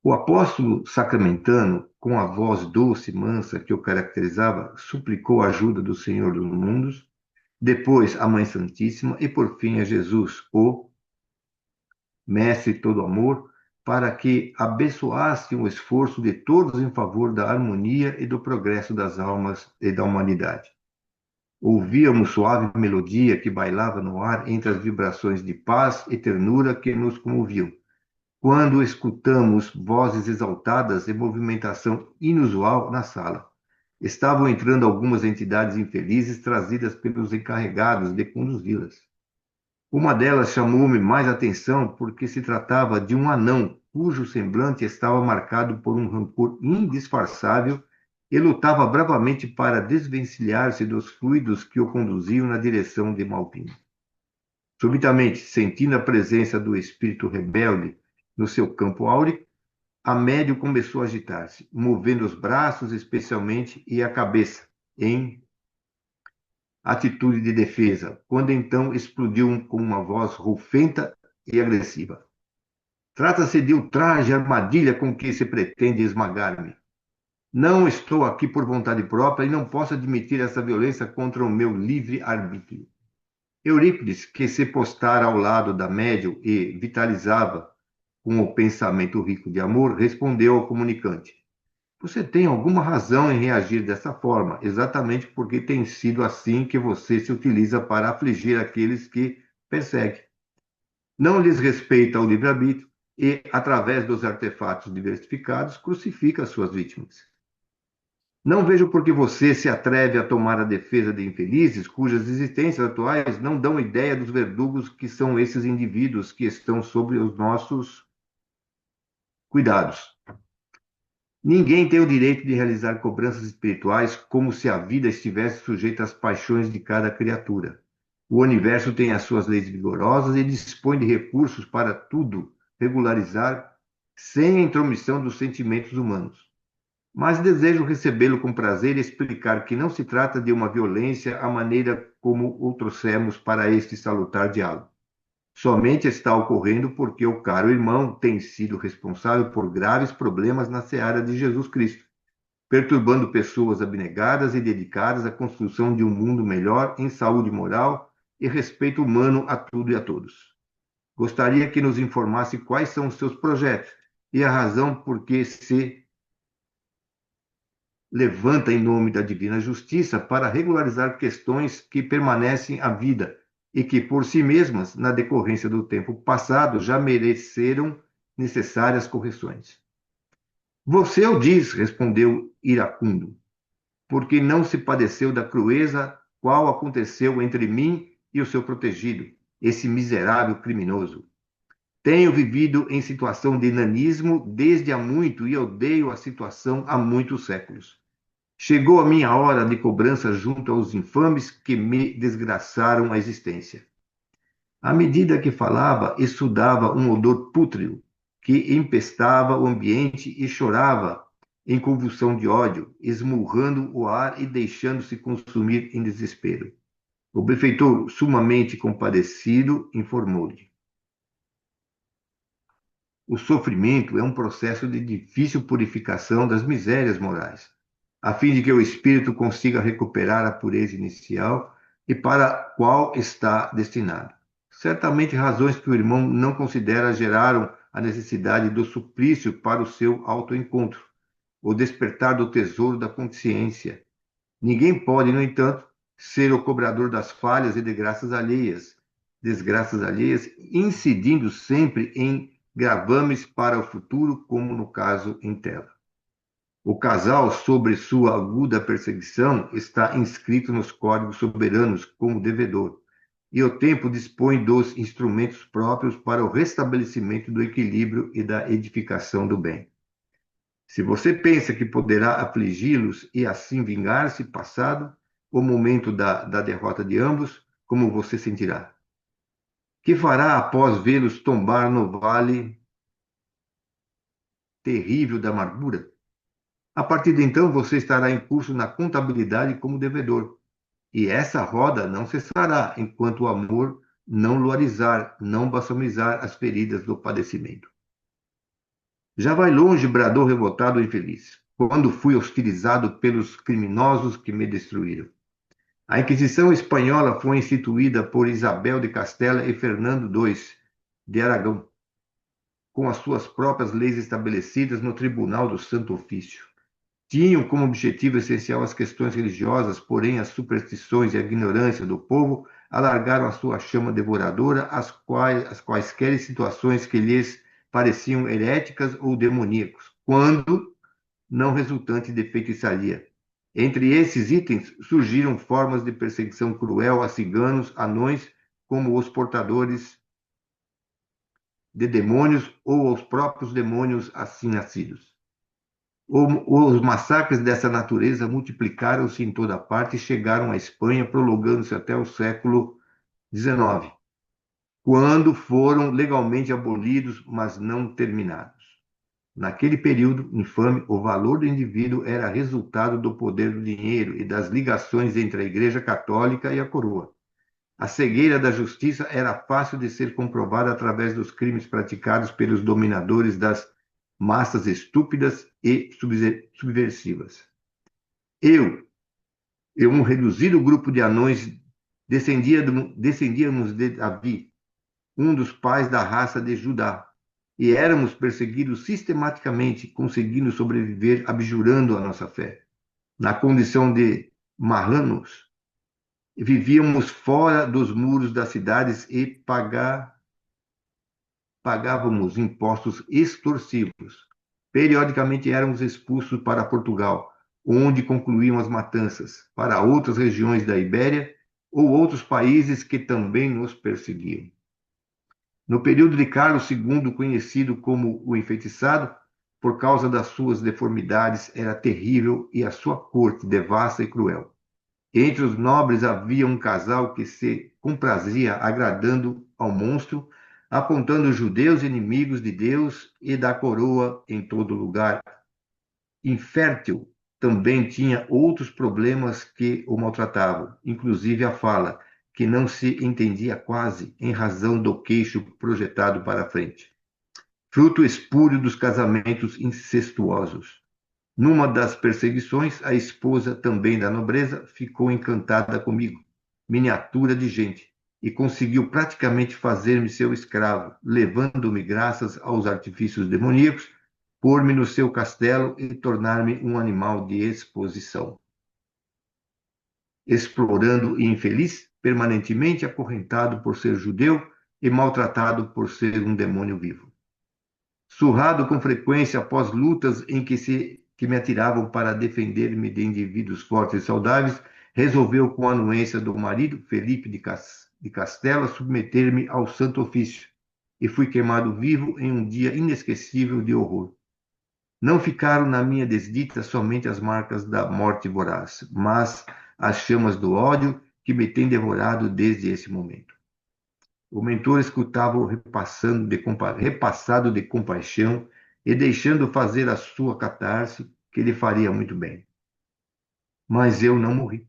O apóstolo sacramentano, com a voz doce e mansa que o caracterizava, suplicou a ajuda do Senhor dos mundos, depois a Mãe Santíssima e, por fim, a Jesus, o Mestre todo amor, para que abençoassem o esforço de todos em favor da harmonia e do progresso das almas e da humanidade. Ouvíamos suave melodia que bailava no ar entre as vibrações de paz e ternura que nos comoviam. Quando escutamos vozes exaltadas e movimentação inusual na sala. Estavam entrando algumas entidades infelizes trazidas pelos encarregados de conduzi-las. Uma delas chamou-me mais atenção porque se tratava de um anão, cujo semblante estava marcado por um rancor indisfarçável e lutava bravamente para desvencilhar-se dos fluidos que o conduziam na direção de Malvina. Subitamente, sentindo a presença do espírito rebelde no seu campo áureo, a médium começou a agitar-se, movendo os braços especialmente e a cabeça, em atitude de defesa, quando então explodiu com uma voz rufenta e agressiva. Trata-se de ultraje e armadilha com que se pretende esmagar-me. Não estou aqui por vontade própria e não posso admitir essa violência contra o meu livre arbítrio. Eurípides, que se postara ao lado da médium e vitalizava com o pensamento rico de amor, respondeu ao comunicante: você tem alguma razão em reagir dessa forma, exatamente porque tem sido assim que você se utiliza para afligir aqueles que persegue. Não lhes respeita o livre-arbítrio e, através dos artefatos diversificados, crucifica as suas vítimas. Não vejo por que você se atreve a tomar a defesa de infelizes cujas existências atuais não dão ideia dos verdugos que são esses indivíduos que estão sob os nossos cuidados. Ninguém tem o direito de realizar cobranças espirituais como se a vida estivesse sujeita às paixões de cada criatura. O universo tem as suas leis vigorosas e dispõe de recursos para tudo regularizar sem a intromissão dos sentimentos humanos. Mas desejo recebê-lo com prazer e explicar que não se trata de uma violência à maneira como o trouxemos para este salutar diálogo. Somente está ocorrendo porque o caro irmão tem sido responsável por graves problemas na seara de Jesus Cristo, perturbando pessoas abnegadas e dedicadas à construção de um mundo melhor em saúde moral e respeito humano a tudo e a todos. Gostaria que nos informasse quais são os seus projetos e a razão por que se levanta em nome da divina justiça para regularizar questões que permanecem à vida e que, por si mesmas, na decorrência do tempo passado, já mereceram necessárias correções. Você o diz, respondeu iracundo, porque não se padeceu da crueza qual aconteceu entre mim e o seu protegido, esse miserável criminoso. Tenho vivido em situação de nanismo desde há muito e odeio a situação há muitos séculos. Chegou a minha hora de cobrança junto aos infames que me desgraçaram a existência. À medida que falava, exudava um odor pútreo que empestava o ambiente e chorava em convulsão de ódio, esmurrando o ar e deixando-se consumir em desespero. O benfeitor, sumamente compadecido, informou-lhe: o sofrimento é um processo de difícil purificação das misérias morais, a fim de que o espírito consiga recuperar a pureza inicial e para a qual está destinado. Certamente razões que o irmão não considera geraram a necessidade do suplício para o seu autoencontro, o despertar do tesouro da consciência. Ninguém pode, no entanto, ser o cobrador das falhas e desgraças alheias, incidindo sempre em gravames para o futuro, como no caso em tela. O casal, sobre sua aguda perseguição, está inscrito nos códigos soberanos como devedor, e o tempo dispõe dos instrumentos próprios para o restabelecimento do equilíbrio e da edificação do bem. Se você pensa que poderá afligi-los e assim vingar-se, passado o momento da derrota de ambos, como você sentirá? Que fará após vê-los tombar no vale terrível da amargura? A partir de então, você estará em curso na contabilidade como devedor. E essa roda não cessará enquanto o amor não luarizar, não balsamizar as feridas do padecimento. Já vai longe, bradou revoltado o infeliz, quando fui hostilizado pelos criminosos que me destruíram. A Inquisição Espanhola foi instituída por Isabel de Castela e Fernando II de Aragão, com as suas próprias leis estabelecidas no Tribunal do Santo Ofício. Tinham como objetivo essencial as questões religiosas, porém as superstições e a ignorância do povo alargaram a sua chama devoradora às quaisquer situações que lhes pareciam heréticas ou demoníacos, quando não resultantes de feitiçaria. Entre esses itens surgiram formas de perseguição cruel a ciganos, anões, como os portadores de demônios ou aos próprios demônios assim nascidos. Os massacres dessa natureza multiplicaram-se em toda parte e chegaram à Espanha, prolongando-se até o século XIX, quando foram legalmente abolidos, mas não terminados. Naquele período infame, o valor do indivíduo era resultado do poder do dinheiro e das ligações entre a Igreja Católica e a coroa. A cegueira da justiça era fácil de ser comprovada através dos crimes praticados pelos dominadores das massas estúpidas e subversivas. Um reduzido grupo de anões, descendíamos de Davi, um dos pais da raça de Judá, e éramos perseguidos sistematicamente, conseguindo sobreviver abjurando a nossa fé. Na condição de marranos, vivíamos fora dos muros das cidades e pagávamos impostos extorsivos. Periodicamente éramos expulsos para Portugal, onde concluíam as matanças, para outras regiões da Ibéria ou outros países que também nos perseguiam. No período de Carlos II, conhecido como o Enfeitiçado, por causa das suas deformidades, era terrível e a sua corte devassa e cruel. Entre os nobres havia um casal que se comprazia agradando ao monstro, apontando os judeus inimigos de Deus e da coroa em todo lugar. Infértil, também tinha outros problemas que o maltratavam, inclusive a fala, que não se entendia quase em razão do queixo projetado para a frente. Fruto espúrio dos casamentos incestuosos. Numa das perseguições, a esposa, também da nobreza, ficou encantada comigo, miniatura de gente, e conseguiu praticamente fazer-me seu escravo, levando-me, graças aos artifícios demoníacos, pôr-me no seu castelo e tornar-me um animal de exposição. Explorando e infeliz, permanentemente acorrentado por ser judeu e maltratado por ser um demônio vivo. Surrado com frequência após lutas em que me atiravam para defender-me de indivíduos fortes e saudáveis, resolveu, com a anuência do marido, Felipe de Castela, submeter-me ao santo ofício, e fui queimado vivo em um dia inesquecível de horror. Não ficaram na minha desdita somente as marcas da morte voraz, mas as chamas do ódio que me têm devorado desde esse momento. O mentor escutava-o repassado de compaixão e deixando fazer a sua catarse, que lhe faria muito bem. Mas eu não morri.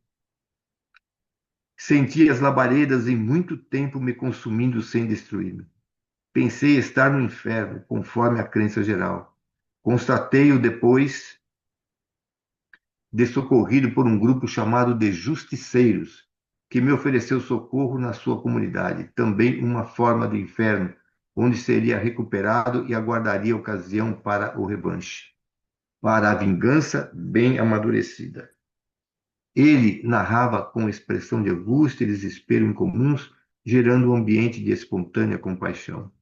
Senti as labaredas em muito tempo me consumindo sem destruir-me. Pensei estar no inferno, conforme a crença geral. Constatei-o depois de socorrido por um grupo chamado de justiceiros, que me ofereceu socorro na sua comunidade, também uma forma de inferno, onde seria recuperado e aguardaria ocasião para o revanche, para a vingança bem amadurecida. Ele narrava com expressão de angústia e desespero incomuns, gerando um ambiente de espontânea compaixão.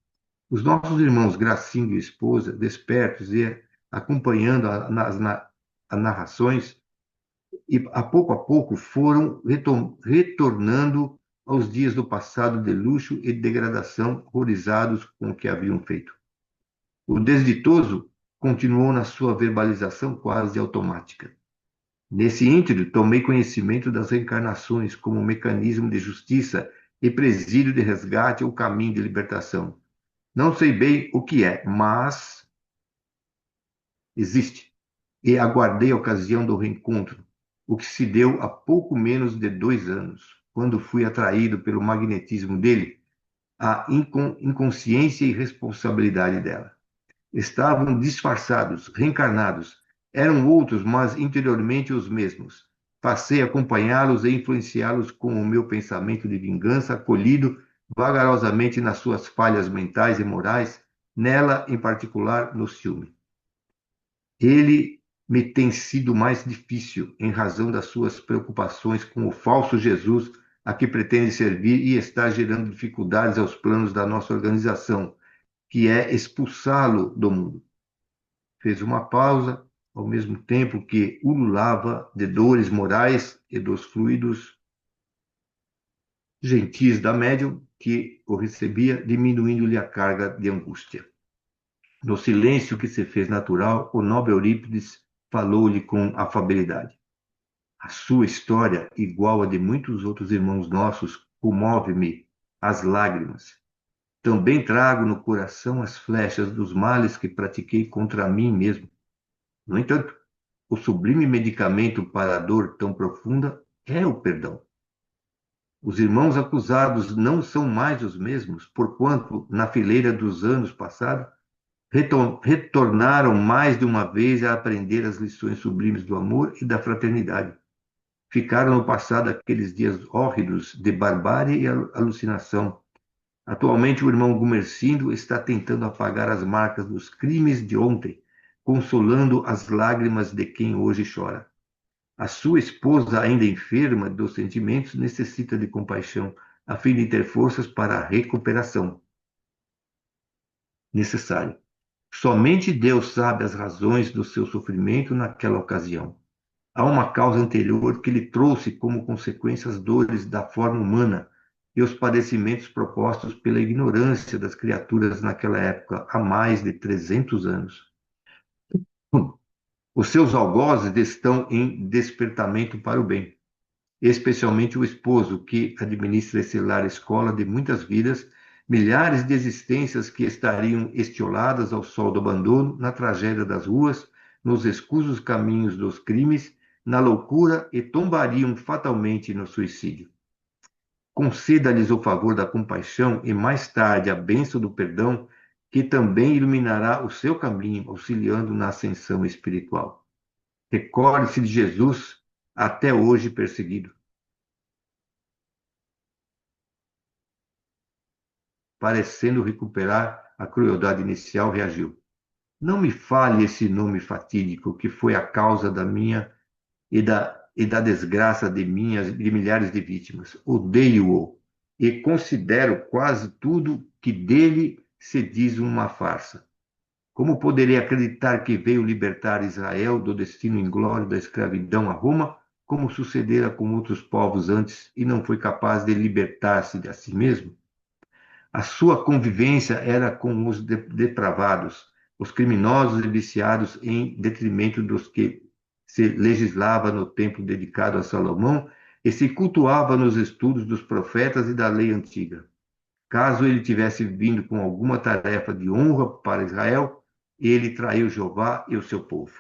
Os nossos irmãos Gracinho e esposa, despertos e acompanhando as narrações, e a pouco foram retornando aos dias do passado de luxo e degradação, horrorizados com o que haviam feito. O desditoso continuou na sua verbalização quase automática. Nesse ínterim, tomei conhecimento das reencarnações como mecanismo de justiça e presídio de resgate ou caminho de libertação. Não sei bem o que é, mas existe. E aguardei a ocasião do reencontro, o que se deu há pouco menos de 2 anos, quando fui atraído pelo magnetismo dele, a inconsciência e responsabilidade dela. Estavam disfarçados, reencarnados. Eram outros, mas interiormente os mesmos. Passei a acompanhá-los e influenciá-los com o meu pensamento de vingança, acolhido vagarosamente nas suas falhas mentais e morais, nela em particular no ciúme. Ele me tem sido mais difícil em razão das suas preocupações com o falso Jesus a que pretende servir e está gerando dificuldades aos planos da nossa organização, que é expulsá-lo do mundo. Fez uma pausa, ao mesmo tempo que ululava de dores morais e dos fluidos gentis da médium que o recebia, diminuindo-lhe a carga de angústia. No silêncio que se fez natural, o nobre Eurípides falou-lhe com afabilidade. A sua história, igual a de muitos outros irmãos nossos, comove-me às lágrimas. Também trago no coração as flechas dos males que pratiquei contra mim mesmo. No entanto, o sublime medicamento para a dor tão profunda é o perdão. Os irmãos acusados não são mais os mesmos, porquanto, na fileira dos anos passados, retornaram mais de uma vez a aprender as lições sublimes do amor e da fraternidade. Ficaram no passado aqueles dias hórridos de barbárie e alucinação. Atualmente, o irmão Gumercindo está tentando apagar as marcas dos crimes de ontem, consolando as lágrimas de quem hoje chora. A sua esposa, ainda enferma dos sentimentos, necessita de compaixão, a fim de ter forças para a recuperação necessária. Somente Deus sabe as razões do seu sofrimento naquela ocasião. Há uma causa anterior que lhe trouxe como consequência as dores da forma humana e os padecimentos propostos pela ignorância das criaturas naquela época, há mais de 300 anos. Os seus algozes estão em despertamento para o bem, especialmente o esposo, que administra esse lar escola de muitas vidas, milhares de existências que estariam estioladas ao sol do abandono, na tragédia das ruas, nos escusos caminhos dos crimes, na loucura e tombariam fatalmente no suicídio. Conceda-lhes o favor da compaixão e mais tarde a bênção do perdão, que também iluminará o seu caminho, auxiliando na ascensão espiritual. Recorde-se de Jesus, até hoje perseguido. Parecendo recuperar a crueldade inicial, reagiu. Não me fale esse nome fatídico que foi a causa da minha e da desgraça de milhares de vítimas. Odeio-o e considero quase tudo que dele se diz uma farsa. Como poderei acreditar que veio libertar Israel do destino inglório da escravidão a Roma, como sucedera com outros povos antes, e não foi capaz de libertar-se de si mesmo? A sua convivência era com os depravados, os criminosos e viciados, em detrimento dos que se legislava no templo dedicado a Salomão e se cultuava nos estudos dos profetas e da lei antiga. Caso ele tivesse vindo com alguma tarefa de honra para Israel, ele traiu Jeová e o seu povo.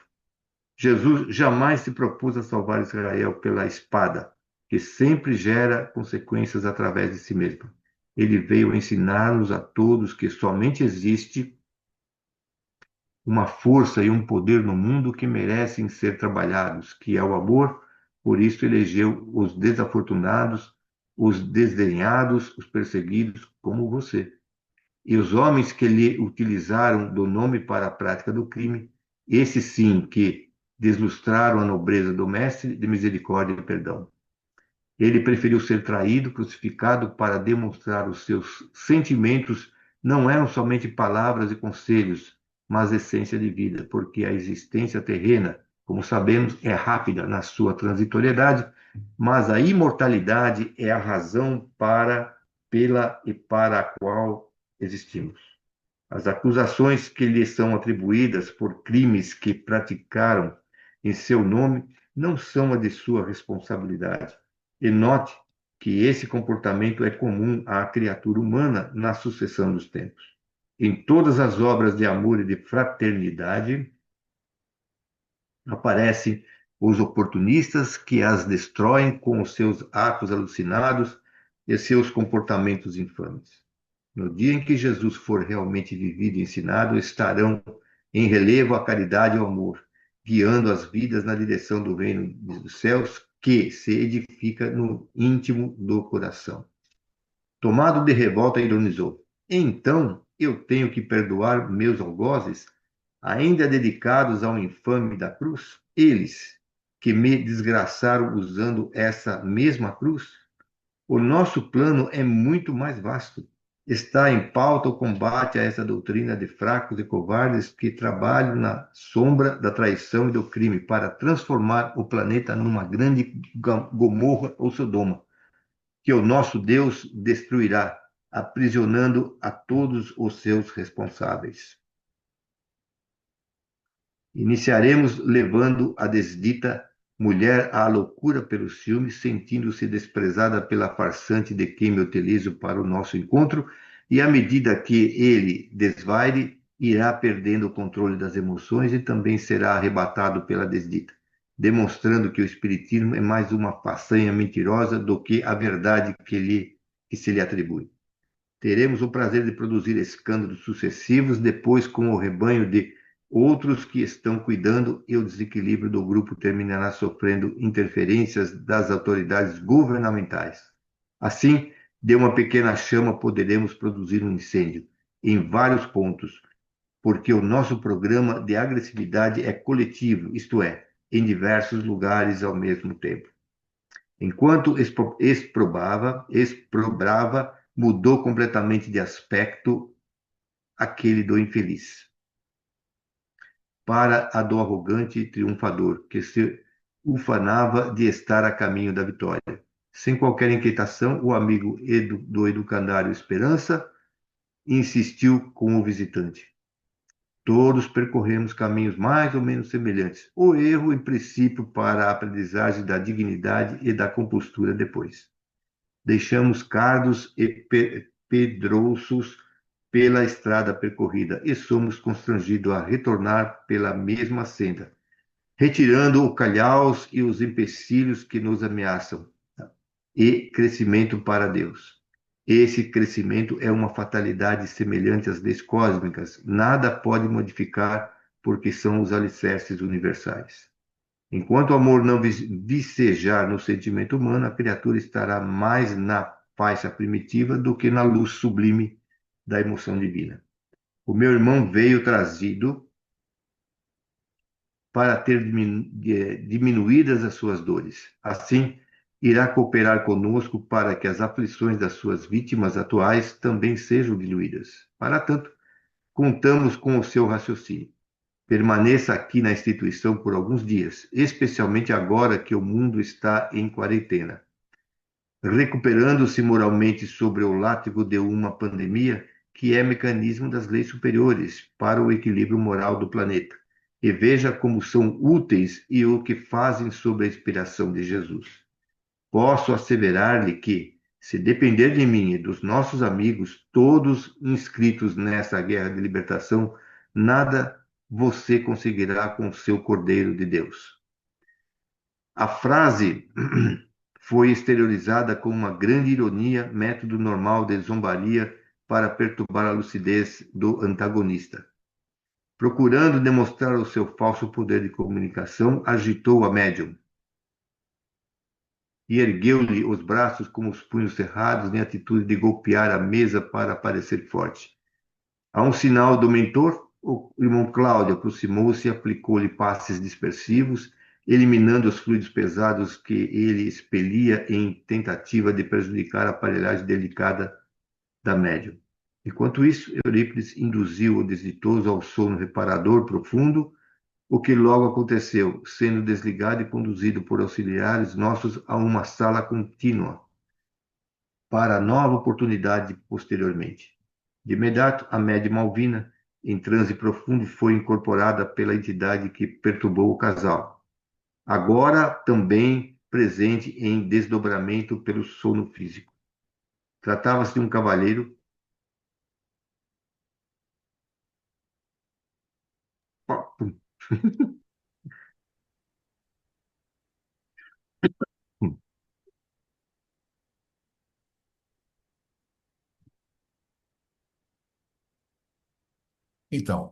Jesus jamais se propôs a salvar Israel pela espada, que sempre gera consequências através de si mesmo. Ele veio ensinar-nos a todos que somente existe uma força e um poder no mundo que merecem ser trabalhados, que é o amor. Por isso elegeu os desafortunados, os desdenhados, os perseguidos, como você. E os homens que lhe utilizaram do nome para a prática do crime, esses sim que deslustraram a nobreza do Mestre de misericórdia e perdão. Ele preferiu ser traído, crucificado, para demonstrar os seus sentimentos não eram somente palavras e conselhos, mas essência de vida, porque a existência terrena, como sabemos, é rápida na sua transitoriedade, mas a imortalidade é a razão pela e para a qual existimos. As acusações que lhe são atribuídas por crimes que praticaram em seu nome não são a de sua responsabilidade. E note que esse comportamento é comum à criatura humana na sucessão dos tempos. Em todas as obras de amor e de fraternidade, aparecem os oportunistas que as destroem com os seus atos alucinados e seus comportamentos infames. No dia em que Jesus for realmente vivido e ensinado, estarão em relevo a caridade e o amor, guiando as vidas na direção do reino dos céus, que se edifica no íntimo do coração. Tomado de revolta, ironizou: então eu tenho que perdoar meus algozes, ainda dedicados ao infame da cruz? Eles que me desgraçaram usando essa mesma cruz? O nosso plano é muito mais vasto. Está em pauta o combate a essa doutrina de fracos e covardes que trabalham na sombra da traição e do crime para transformar o planeta numa grande Gomorra ou Sodoma, que o nosso Deus destruirá, aprisionando a todos os seus responsáveis. Iniciaremos levando a desdita mulher à loucura pelos ciúmes, sentindo-se desprezada pela farsante de quem me utilizo para o nosso encontro, e à medida que ele desvaire, irá perdendo o controle das emoções e também será arrebatado pela desdita, demonstrando que o espiritismo é mais uma façanha mentirosa do que a verdade que se lhe atribui. Teremos o prazer de produzir escândalos sucessivos, depois com o rebanho de outros que estão cuidando, e o desequilíbrio do grupo terminará sofrendo interferências das autoridades governamentais. Assim, de uma pequena chama poderemos produzir um incêndio em vários pontos, porque o nosso programa de agressividade é coletivo, isto é, em diversos lugares ao mesmo tempo. Enquanto exprobrava, mudou completamente de aspecto aquele do infeliz para a do arrogante triunfador, que se ufanava de estar a caminho da vitória. Sem qualquer inquietação, o amigo do educandário Esperança insistiu com o visitante. Todos percorremos caminhos mais ou menos semelhantes. O erro, em princípio, para a aprendizagem da dignidade e da compostura depois. Deixamos cardos e pedrouços pela estrada percorrida e somos constrangidos a retornar pela mesma senda, retirando o calhaus e os empecilhos que nos ameaçam, e crescimento para Deus. Esse crescimento é uma fatalidade semelhante às leis cósmicas, nada pode modificar porque são os alicerces universais. Enquanto o amor não vicejar no sentimento humano, a criatura estará mais na faixa primitiva do que na luz sublime da emoção divina. O meu irmão veio trazido para ter diminuídas as suas dores. Assim, irá cooperar conosco para que as aflições das suas vítimas atuais também sejam diluídas. Para tanto, contamos com o seu raciocínio. Permaneça aqui na instituição por alguns dias, especialmente agora que o mundo está em quarentena. Recuperando-se moralmente sobre o látigo de uma pandemia, que é mecanismo das leis superiores para o equilíbrio moral do planeta. E veja como são úteis e o que fazem sob a inspiração de Jesus. Posso asseverar-lhe que, se depender de mim e dos nossos amigos, todos inscritos nessa guerra de libertação, nada você conseguirá com o seu Cordeiro de Deus. A frase foi exteriorizada com uma grande ironia, método normal de zombaria para perturbar a lucidez do antagonista. Procurando demonstrar o seu falso poder de comunicação, agitou a médium e ergueu-lhe os braços com os punhos cerrados em atitude de golpear a mesa para parecer forte. A um sinal do mentor, o irmão Cláudio aproximou-se e aplicou-lhe passes dispersivos, eliminando os fluidos pesados que ele expelia em tentativa de prejudicar a aparelhagem delicada da médium. Enquanto isso, Eurípides induziu o desditoso ao sono reparador profundo o que logo aconteceu, sendo desligado e conduzido por auxiliares nossos a uma sala contínua para nova oportunidade posteriormente. De imediato, a média Malvina, em transe profundo, foi incorporada pela entidade que perturbou o casal, agora também presente em desdobramento pelo sono físico. Tratava-se de um cavalheiro. Então,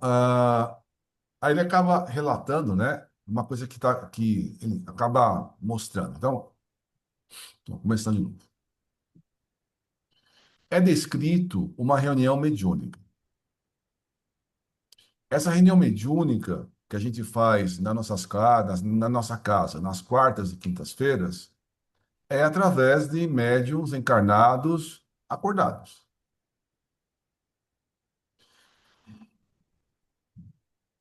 aí ele acaba relatando, né, uma coisa que ele acaba mostrando. Então, começando de novo. É descrito uma reunião mediúnica. Essa reunião mediúnica que a gente faz nas nossas casas, na nossa casa, nas quartas e quintas-feiras, é através de médiuns encarnados acordados.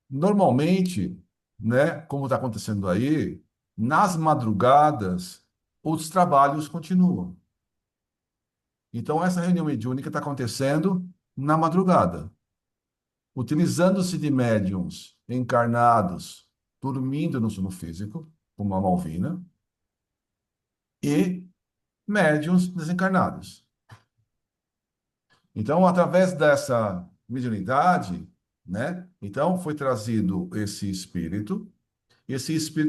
Normalmente, né, como está acontecendo aí, nas madrugadas, os trabalhos continuam. Então, essa reunião mediúnica está acontecendo na madrugada, utilizando-se de médiuns encarnados, dormindo no sono físico, como a Malvina, e médiuns desencarnados. Então, através dessa mediunidade, né, então foi trazido esse espírito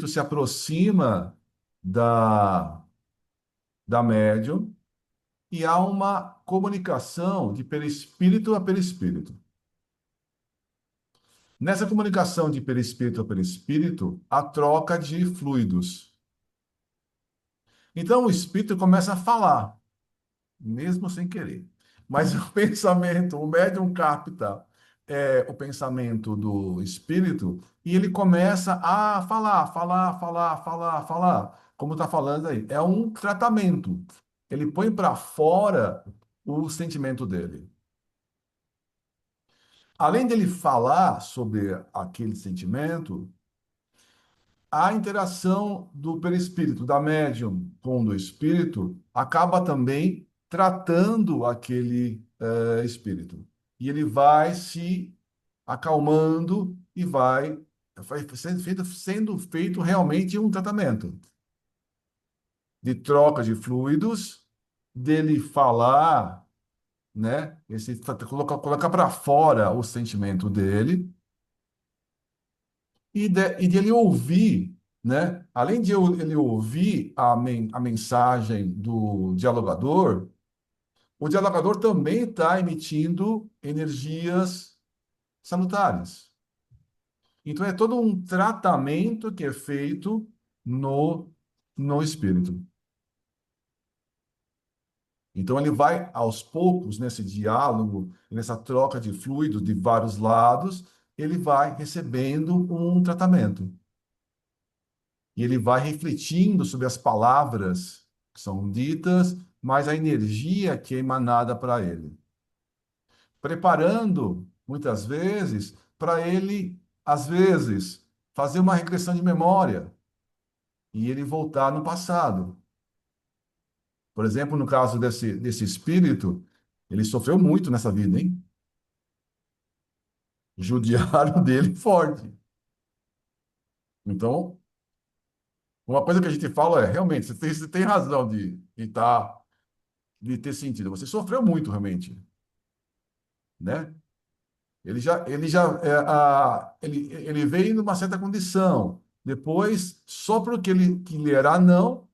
se aproxima da médium e há uma comunicação de perispírito a perispírito. Nessa comunicação de perispírito a perispírito, há troca de fluidos. Então o espírito começa a falar, mesmo sem querer. Mas o pensamento, o médium capta o pensamento do espírito e ele começa a falar, como está falando aí. É um tratamento. Ele põe para fora o sentimento dele. Além dele falar sobre aquele sentimento, a interação do perispírito, da médium com o do espírito, acaba também tratando aquele espírito. E ele vai se acalmando e vai sendo feito realmente um tratamento de troca de fluidos, dele falar, né? Colocar para fora o sentimento dele e de ele ouvir, né? Além de ele ouvir a mensagem do dialogador, o dialogador também está emitindo energias salutares. Então, é todo um tratamento que é feito no espírito. Então, ele vai, aos poucos, nesse diálogo, nessa troca de fluidos de vários lados, ele vai recebendo um tratamento. E ele vai refletindo sobre as palavras que são ditas, mas a energia que é emanada para ele. Preparando, muitas vezes, para ele, às vezes, fazer uma regressão de memória e ele voltar no passado. Por exemplo, no caso desse espírito, ele sofreu muito nessa vida, hein? Judiaram dele forte. Então, uma coisa que a gente fala é, realmente, você tem razão de ter sentido. Você sofreu muito, realmente, né? Ele veio numa certa condição. Depois, só porque que ele era anão,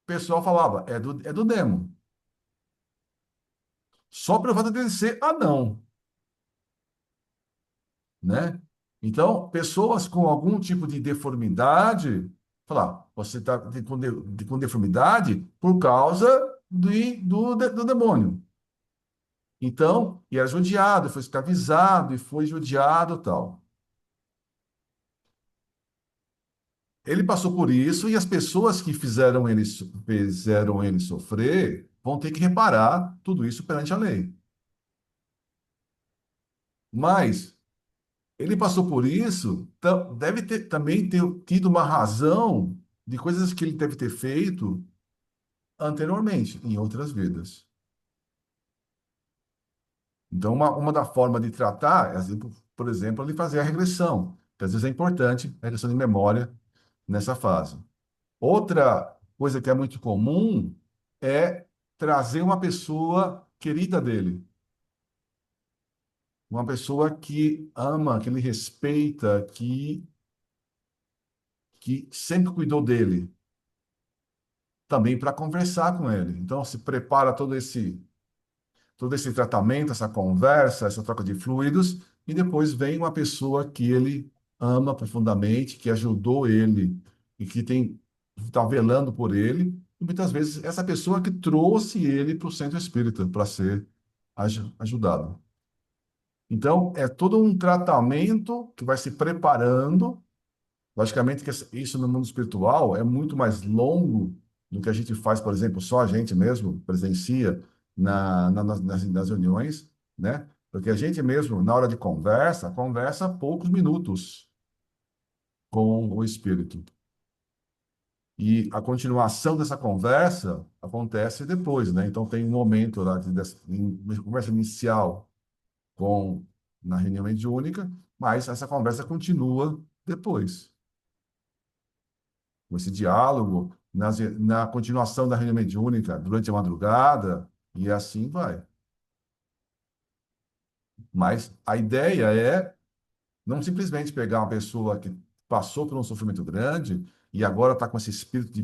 o pessoal falava, é do demo. Só pelo fato de ele ser anão, né? Então, pessoas com algum tipo de deformidade, falar, você está com deformidade por causa do demônio. Então, e era judiado, foi escravizado e foi judiado e tal. Ele passou por isso e as pessoas que fizeram ele sofrer vão ter que reparar tudo isso perante a lei. Mas Ele passou por isso, deve ter também ter tido uma razão de coisas que ele deve ter feito anteriormente, em outras vidas. Então, uma da forma de tratar, por exemplo, ele fazer a regressão, que às vezes é importante, a regressão de memória nessa fase. Outra coisa que é muito comum é trazer uma pessoa querida dele, uma pessoa que ama, que ele respeita, que sempre cuidou dele, também para conversar com ele. Então, se prepara todo esse tratamento, essa conversa, essa troca de fluidos, e depois vem uma pessoa que ele ama profundamente, que ajudou ele e que está velando por ele. E muitas vezes essa pessoa que trouxe ele para o centro espírita para ser ajudado. Então, é todo um tratamento que vai se preparando. Logicamente que isso no mundo espiritual é muito mais longo do que a gente faz, por exemplo, só a gente mesmo presencia nas reuniões, né? Porque a gente mesmo, na hora de conversa, conversa poucos minutos com o espírito. E a continuação dessa conversa acontece depois, né? Então tem um momento lá de conversa inicial com na reunião mediúnica, mas essa conversa continua depois. Com esse diálogo, na continuação da reunião mediúnica, durante a madrugada, e assim vai. Mas a ideia é não simplesmente pegar uma pessoa que passou por um sofrimento grande e agora está com esse espírito de